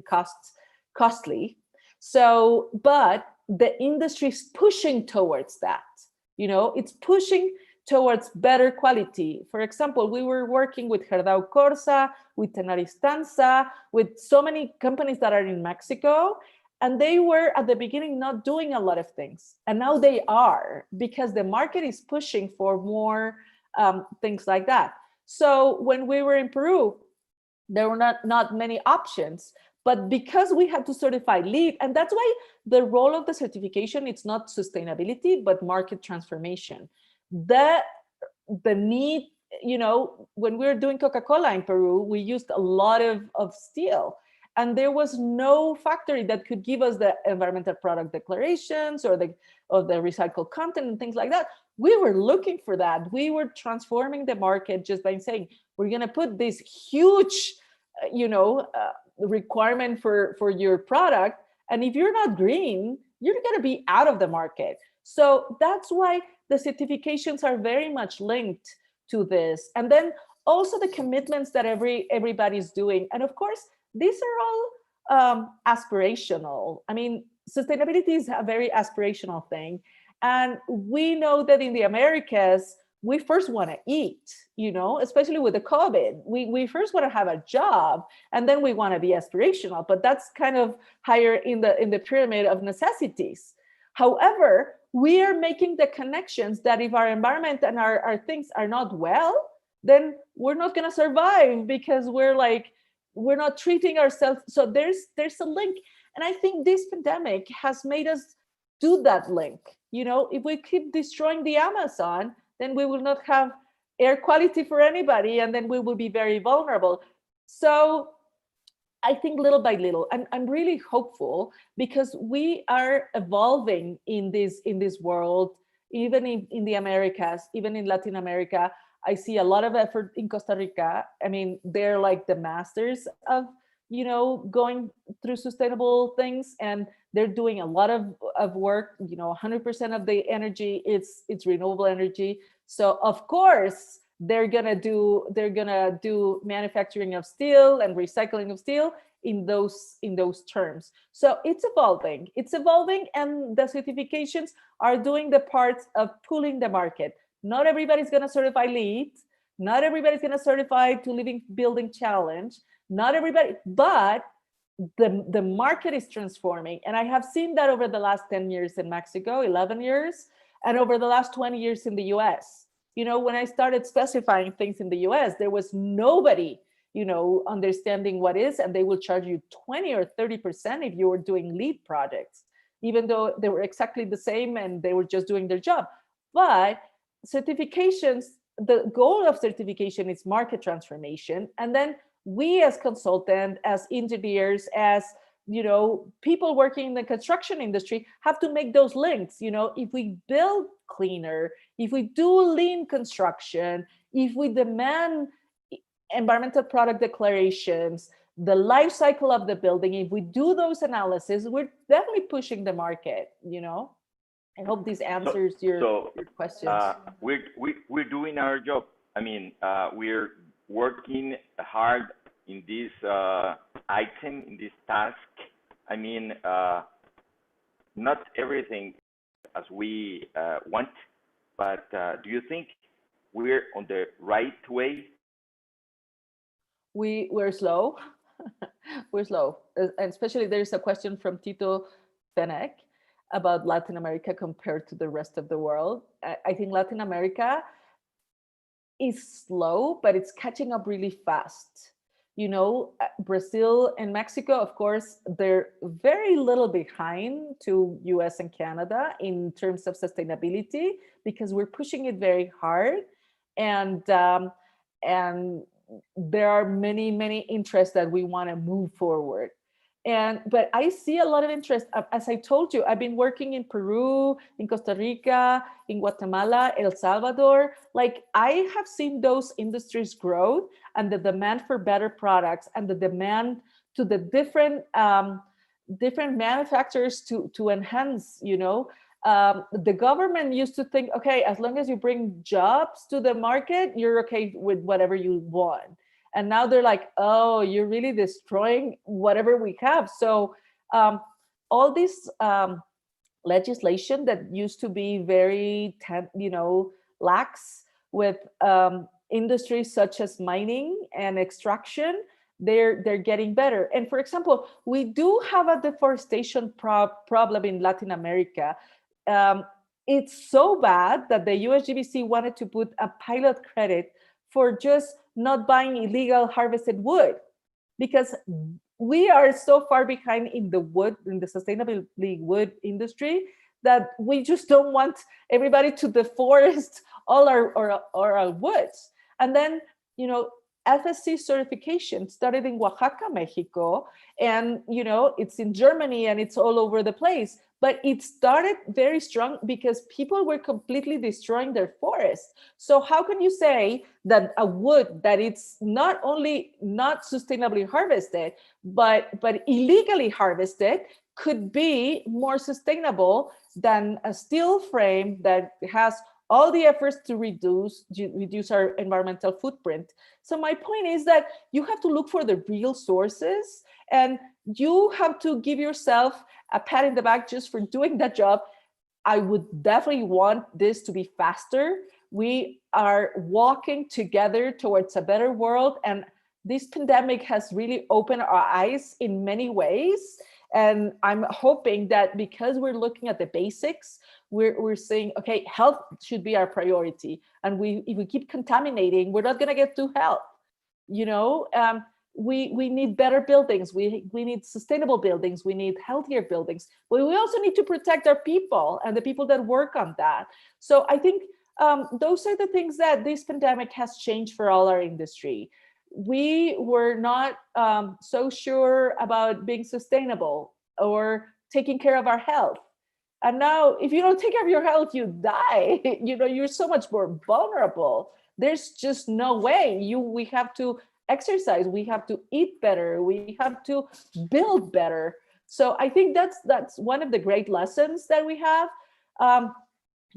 Speaker 2: costly. So, but the industry is pushing towards that. It's pushing towards better quality. For example, we were working with Gerdau Corsa, with Tenaristanza, with so many companies that are in Mexico, and they were at the beginning not doing a lot of things. And now they are, because the market is pushing for more things like that. So when we were in Peru, there were not many options, but because we had to certify LEED, and that's why the role of the certification, it's not sustainability, but market transformation. The need, when we were doing Coca-Cola in Peru, we used a lot of steel, and there was no factory that could give us the environmental product declarations or the recycled content and things like that. We were looking for that. We were transforming the market just by saying, we're going to put this huge, requirement for your product. And if you're not green, you're going to be out of the market. So that's why the certifications are very much linked to this. And then also the commitments that everybody's doing. And of course, these are all aspirational. I mean, sustainability is a very aspirational thing. And we know that in the Americas, we first want to eat, especially with the COVID. We first want to have a job, and then we want to be aspirational. But that's kind of higher in the pyramid of necessities. However, we are making the connections that if our environment and our things are not well, then we're not going to survive, because we're not treating ourselves. So there's a link. And I think this pandemic has made us do that link. If we keep destroying the Amazon, then we will not have air quality for anybody, and then we will be very vulnerable. So I think little by little, I'm really hopeful, because we are evolving in this world, even in the Americas, even in Latin America. I see a lot of effort in Costa Rica. I mean, they're like the masters of, going through sustainable things, and they're doing a lot of work. 100% of the energy, it's renewable energy. So of course, they're gonna do manufacturing of steel and recycling of steel in those terms. So it's evolving, and the certifications are doing the parts of pulling the market. Not everybody's gonna certify LEED. Not everybody's gonna certify to Living Building Challenge. Not everybody, but the market is transforming. And I have seen that over the last 10 years in Mexico, 11 years, and over the last 20 years in the US. When I started specifying things in the US, there was nobody, understanding what is, and they will charge you 20 or 30% if you were doing LEED projects, even though they were exactly the same and they were just doing their job. But certifications, the goal of certification is market transformation. And then we as consultants, as engineers, as people working in the construction industry have to make those links. If we build cleaner, if we do lean construction, if we demand environmental product declarations, the life cycle of the building. If we do those analysis, we're definitely pushing the market, you know. I hope this answers your questions.
Speaker 1: We're doing our job. I mean, we're working hard in this item, in this task. I mean, not everything as we want, but do you think we're on the right way?
Speaker 2: We're slow. We're slow. And especially there's a question from Tito Fenech about Latin America compared to the rest of the world. I think Latin America is slow, but it's catching up really fast. You know, Brazil and Mexico, of course, they're very little behind to US and Canada in terms of sustainability because we're pushing it very hard. And there are many interests that we want to move forward. But I see a lot of interest. As I told you, I've been working in Peru, in Costa Rica, in Guatemala, El Salvador. Like, I have seen those industries grow, and the demand for better products and the demand to the different manufacturers to enhance, you know. The government used to think, okay, as long as you bring jobs to the market, you're okay with whatever you want. And now they're like, oh, you're really destroying whatever we have. So all this legislation that used to be very, lax with industries such as mining and extraction, they're getting better. And for example, we do have a deforestation problem in Latin America. It's so bad that the USGBC wanted to put a pilot credit for just not buying illegal harvested wood, because we are so far behind in the sustainable wood industry, that we just don't want everybody to deforest all our woods. And then, you know, FSC certification started in Oaxaca, Mexico, and, you know, it's in Germany and it's all over the place. But it started very strong because people were completely destroying their forests. So how can you say that a wood that it's not only not sustainably harvested, but illegally harvested could be more sustainable than a steel frame that has all the efforts to reduce our environmental footprint? So my point is that you have to look for the real sources, and you have to give yourself a pat in the back just for doing that job. I would definitely want this to be faster. We are walking together towards a better world, and this pandemic has really opened our eyes in many ways. And I'm hoping that because we're looking at the basics, we're saying, okay, health should be our priority. And if we keep contaminating, we're not going to get to health. You know, we need better buildings. We need sustainable buildings. We need healthier buildings. But we also need to protect our people and the people that work on that. So I think those are the things that this pandemic has changed for all our industry. We were not so sure about being sustainable or taking care of our health. And now, if you don't take care of your health, you die. You know, you're so much more vulnerable. There's just no way. We have to exercise. We have to eat better. We have to build better. So I think that's one of the great lessons that we have.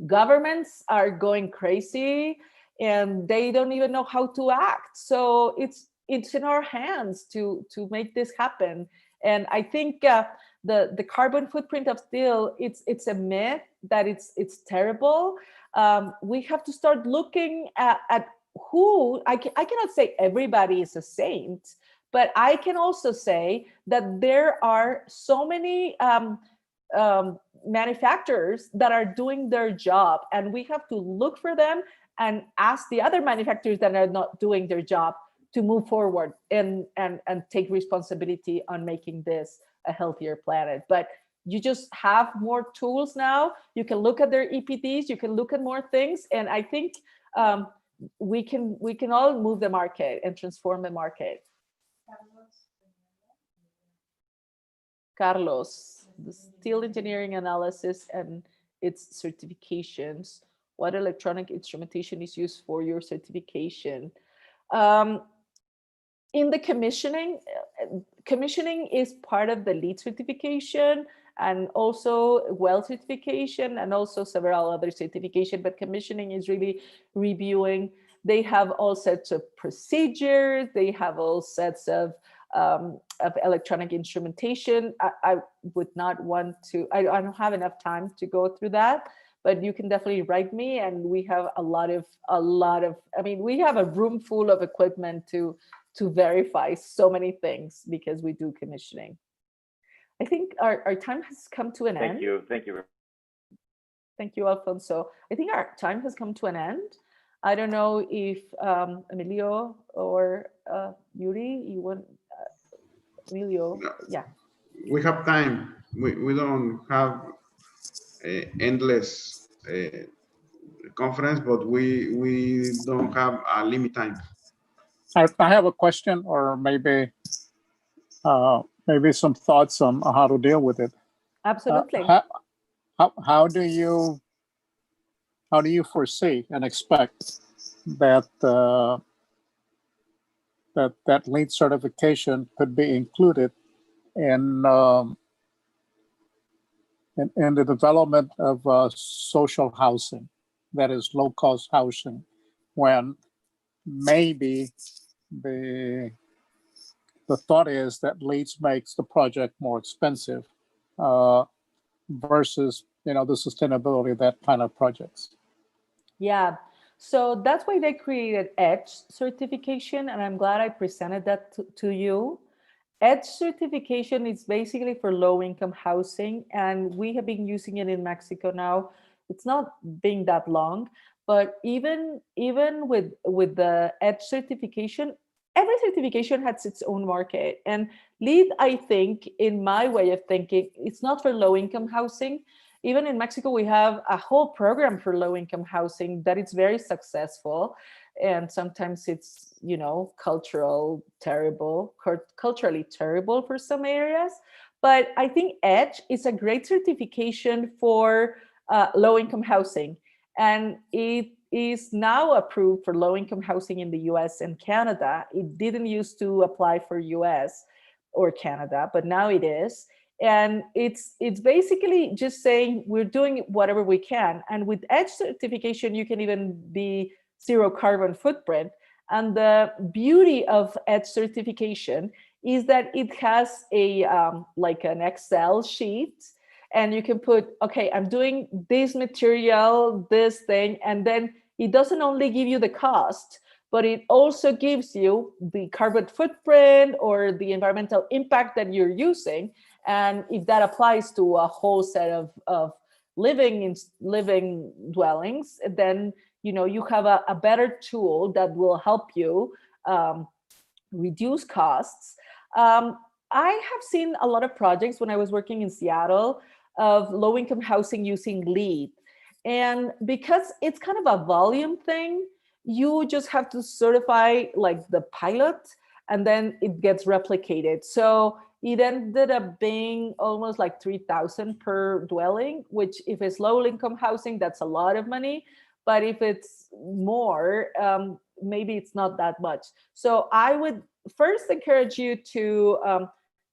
Speaker 2: Governments are going crazy, and they don't even know how to act. So it's in our hands to make this happen. And I think the carbon footprint of steel, it's a myth that it's terrible. We have to start looking at who. I cannot say everybody is a saint, but I can also say that there are so many manufacturers that are doing their job, and we have to look for them and ask the other manufacturers that are not doing their job to move forward and take responsibility on making this a healthier planet. But you just have more tools now. You can look at their EPDs, you can look at more things, and I think we can all move the market and transform the market. Carlos, the steel engineering analysis and its certifications. What electronic instrumentation is used for your certification? In the commissioning, commissioning is part of the LEED certification and also well certification and also several other certification, but commissioning is really reviewing. They have all sets of procedures. They have all sets of electronic instrumentation. I would not want to, I don't have enough time to go through that, but you can definitely write me, and we have a lot of, I mean, we have a room full of equipment to verify so many things because we do commissioning. I think our time has come to an end.
Speaker 1: Thank you. Thank you.
Speaker 2: Thank you, Alfonso. I think our time has come to an end. I don't know if Emilio or Yuri, you want, Emilio, yeah.
Speaker 4: We have time. We don't have endless conference, but we don't have a limit time.
Speaker 3: I have a question, or maybe some thoughts on how to deal with it.
Speaker 2: Absolutely.
Speaker 3: How do you foresee and expect that that LEED certification could be included in the development of social housing, that is low-cost housing, when maybe the thought is that LEED makes the project more expensive versus the sustainability of that kind of projects?
Speaker 2: Yeah, so that's why they created EDGE certification, and I'm glad I presented that to you. EDGE certification is basically for low-income housing, and we have been using it in Mexico now. It's not been that long, but even with the EDGE certification, every certification has its own market. And LEED, I think, in my way of thinking, it's not for low-income housing. Even in Mexico, we have a whole program for low-income housing that is very successful. And sometimes it's, culturally terrible for some areas. But I think EDGE is a great certification for low-income housing. And it is now approved for low-income housing in the US and Canada. It didn't used to apply for US or Canada, but now it is. And it's basically just saying we're doing whatever we can. And with EDGE certification, you can even be zero carbon footprint. And the beauty of EDGE certification is that it has a like an Excel sheet, and you can put, okay, I'm doing this material, this thing, and then it doesn't only give you the cost, but it also gives you the carbon footprint or the environmental impact that you're using. And if that applies to a whole set of living dwellings, then you have a better tool that will help you reduce costs. I have seen a lot of projects when I was working in Seattle of low-income housing using LEED. And because it's kind of a volume thing, you just have to certify like the pilot, and then it gets replicated. So it ended up being almost like $3,000 per dwelling, which if it's low-income housing, that's a lot of money. But if it's more, maybe it's not that much. So I would first encourage you to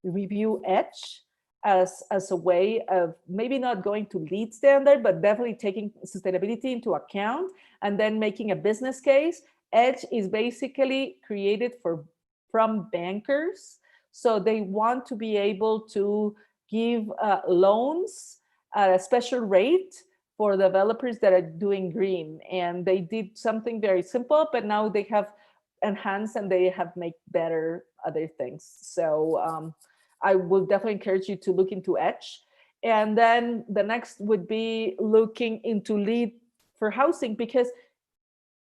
Speaker 2: review EDGE as a way of maybe not going to LEED standard, but definitely taking sustainability into account and then making a business case. EDGE is basically created from bankers. So they want to be able to give loans at a special rate for developers that are doing green. And they did something very simple, but now they have enhanced and they have made better other things. So I will definitely encourage you to look into EDGE. And then the next would be looking into LEED for housing, because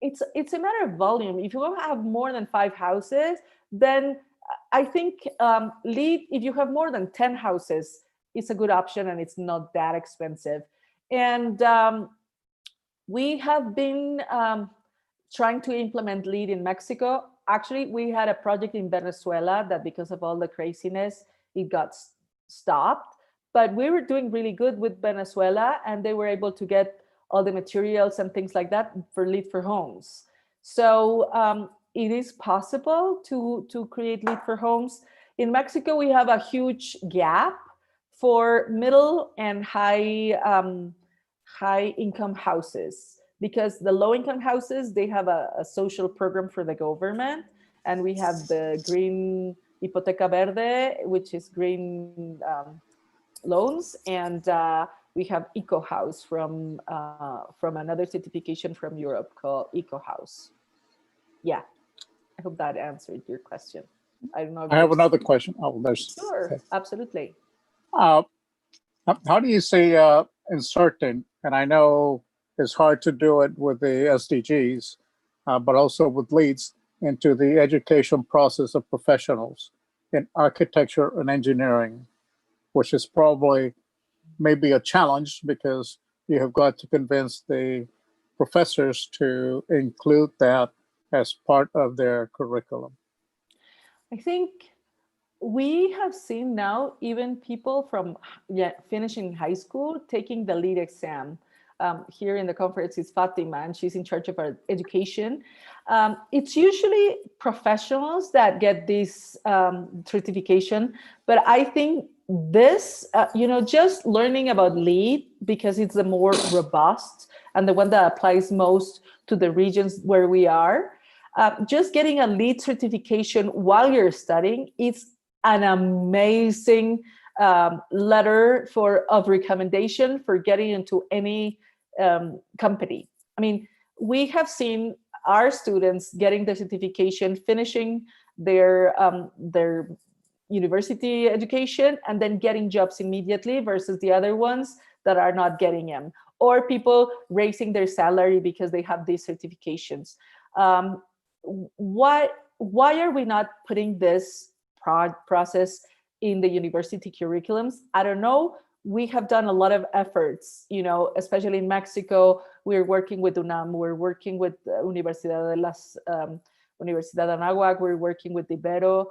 Speaker 2: it's a matter of volume. If you have more than 5 houses, then I think LEED, if you have more than 10 houses, it's a good option and it's not that expensive. And we have been trying to implement LEED in Mexico. Actually, we had a project in Venezuela that because of all the craziness, it got stopped. But we were doing really good with Venezuela, and they were able to get all the materials and things like that for LEED for homes. So it is possible to create LEED for homes. In Mexico, we have a huge gap for middle and high income houses, because the low income houses, they have a social program for the government, and we have the green hipoteca verde, which is green loans, and we have Eco House from another certification from Europe called Eco House. Yeah, I hope that answered your question. I don't know.
Speaker 3: I have another question. Oh, there's.
Speaker 2: Sure,
Speaker 3: Okay.
Speaker 2: absolutely.
Speaker 3: How do you say inserting? And I know it's hard to do it with the SDGs, but also with leads into the education process of professionals in architecture and engineering, which is probably maybe a challenge because you have got to convince the professors to include that as part of their curriculum.
Speaker 2: I think we have seen now even people from finishing high school taking the lead exam. Here in the conference is Fatima, and she's in charge of our education. It's usually professionals that get this certification, but I think this, just learning about lead, because it's the more robust and the one that applies most to the regions where we are. Just getting a lead certification while you're studying, it's an amazing letter of recommendation for getting into any company. I mean, we have seen our students getting the certification, finishing their university education, and then getting jobs immediately, versus the other ones that are not getting them, or people raising their salary because they have these certifications. Why are we not putting this process in the university curriculums? I don't know. We have done a lot of efforts, especially in Mexico. We're working with UNAM, we're working with Universidad de Anáhuac, we're working with Ibero,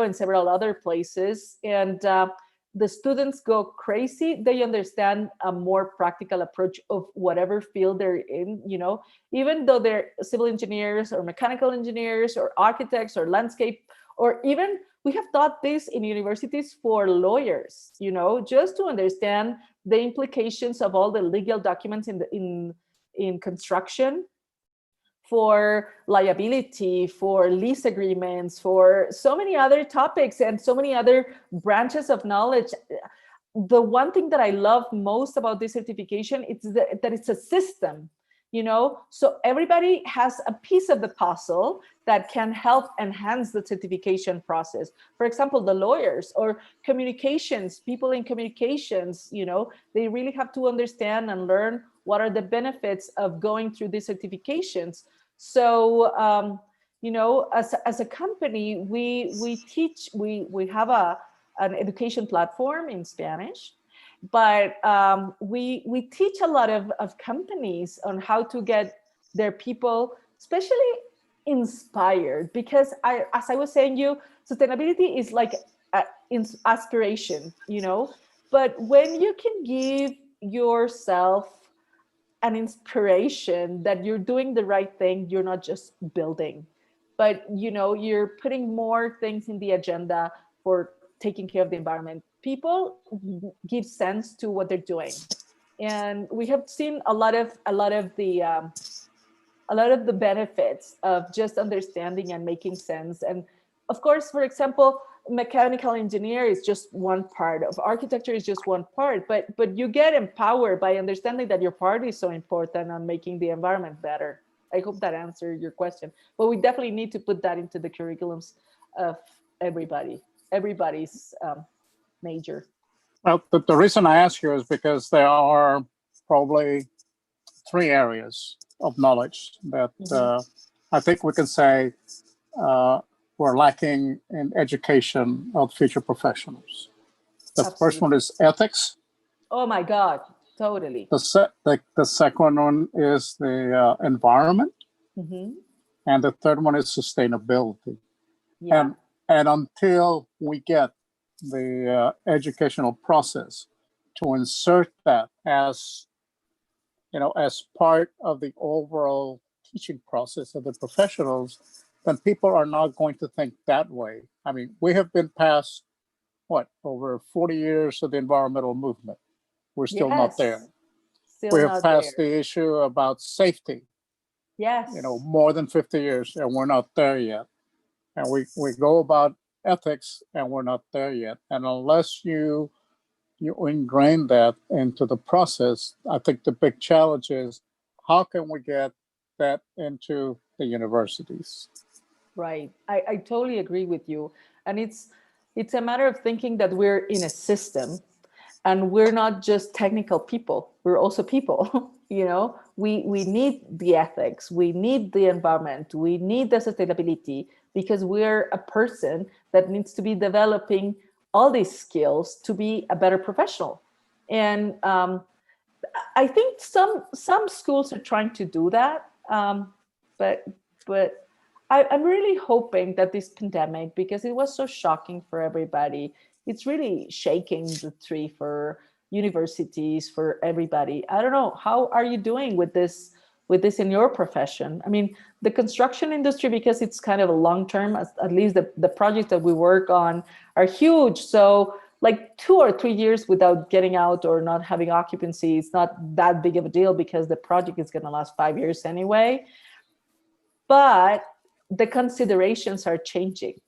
Speaker 2: and several other places. And the students go crazy. They understand a more practical approach of whatever field they're in, even though they're civil engineers or mechanical engineers or architects or landscape, or even we have taught this in universities for lawyers, just to understand the implications of all the legal documents in construction, for liability, for lease agreements, for so many other topics and so many other branches of knowledge. The one thing that I love most about this certification is that it's a system, so everybody has a piece of the puzzle that can help enhance the certification process. For example, the lawyers or communications, people in communications, they really have to understand and learn what are the benefits of going through these certifications. So, as a company, we teach, we have an education platform in Spanish, but we teach a lot of companies on how to get their people, especially inspired, because as I was saying, sustainability is like aspiration, but when you can give yourself an inspiration that you're doing the right thing, you're not just building, but you're putting more things in the agenda for taking care of the environment. People give sense to what they're doing, and we have seen a lot of the benefits of just understanding and making sense. And of course, for example, mechanical engineer is just one part of architecture, is just one part, but you get empowered by understanding that your part is so important on making the environment better. I hope that answered your question, but we definitely need to put that into the curriculums of everybody's major.
Speaker 3: Well, the reason I ask you is because there are probably 3 areas of knowledge that I think we can say we're lacking in education of future professionals. The
Speaker 2: Absolutely.
Speaker 3: First one is ethics.
Speaker 2: Oh my God, totally.
Speaker 3: The second one is the environment. And the third one is sustainability.
Speaker 2: Yeah.
Speaker 3: And until we get the educational process to insert that as part of the overall teaching process of the professionals, then people are not going to think that way. I mean, we have been past, what, over 40 years of the environmental movement. We're still not there.
Speaker 2: Still
Speaker 3: We have
Speaker 2: not
Speaker 3: passed
Speaker 2: there.
Speaker 3: the issue about safety,
Speaker 2: Yes.
Speaker 3: more than 50 years, and we're not there yet. And we go about ethics, and we're not there yet. And unless you ingrain that into the process, I think the big challenge is, how can we get that into the universities?
Speaker 2: Right. I totally agree with you. And it's a matter of thinking that we're in a system, and we're not just technical people. We're also people. We need the ethics, we need the environment, we need the sustainability, because we're a person that needs to be developing all these skills to be a better professional. And I think some schools are trying to do that, but I'm really hoping that this pandemic, because it was so shocking for everybody, it's really shaking the tree for universities, for everybody. I don't know, how are you doing with this in your profession? I mean, the construction industry, because it's kind of a long term, at least the projects that we work on are huge. So like 2 or 3 years without getting out or not having occupancy, it's not that big of a deal, because the project is going to last 5 years anyway. But the considerations are changing.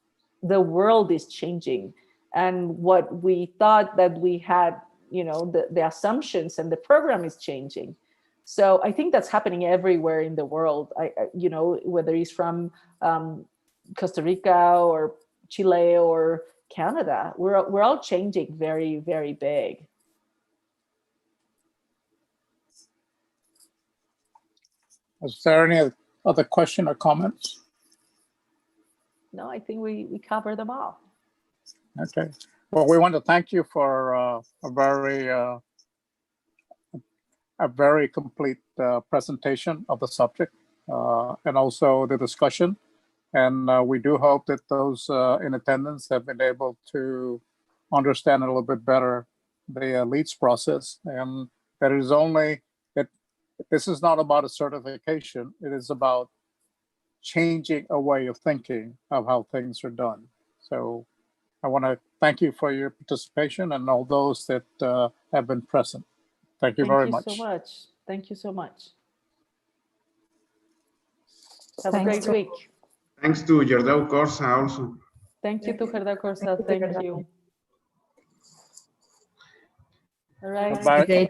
Speaker 2: The world is changing. And what we thought that we had, the assumptions and the program is changing. So I think that's happening everywhere in the world. Whether it's from Costa Rica or Chile or Canada, we're all changing very, very big.
Speaker 3: Is there any other question or comments?
Speaker 2: No, I think we covered them all.
Speaker 3: Okay. Well, we want to thank you for a very complete presentation of the subject and also the discussion. And we do hope that those in attendance have been able to understand a little bit better the LEADS process, and that it is only that this is not about a certification. It is about changing a way of thinking of how things are done. So I want to thank you for your participation and all those that have been present. Thank you very much.
Speaker 2: Thank you so much. Thank you so much. Have a great week.
Speaker 4: Thanks to Jordão Corsa also.
Speaker 2: Thank you to Jordão Corsa. Thank you. All right.
Speaker 3: Bye.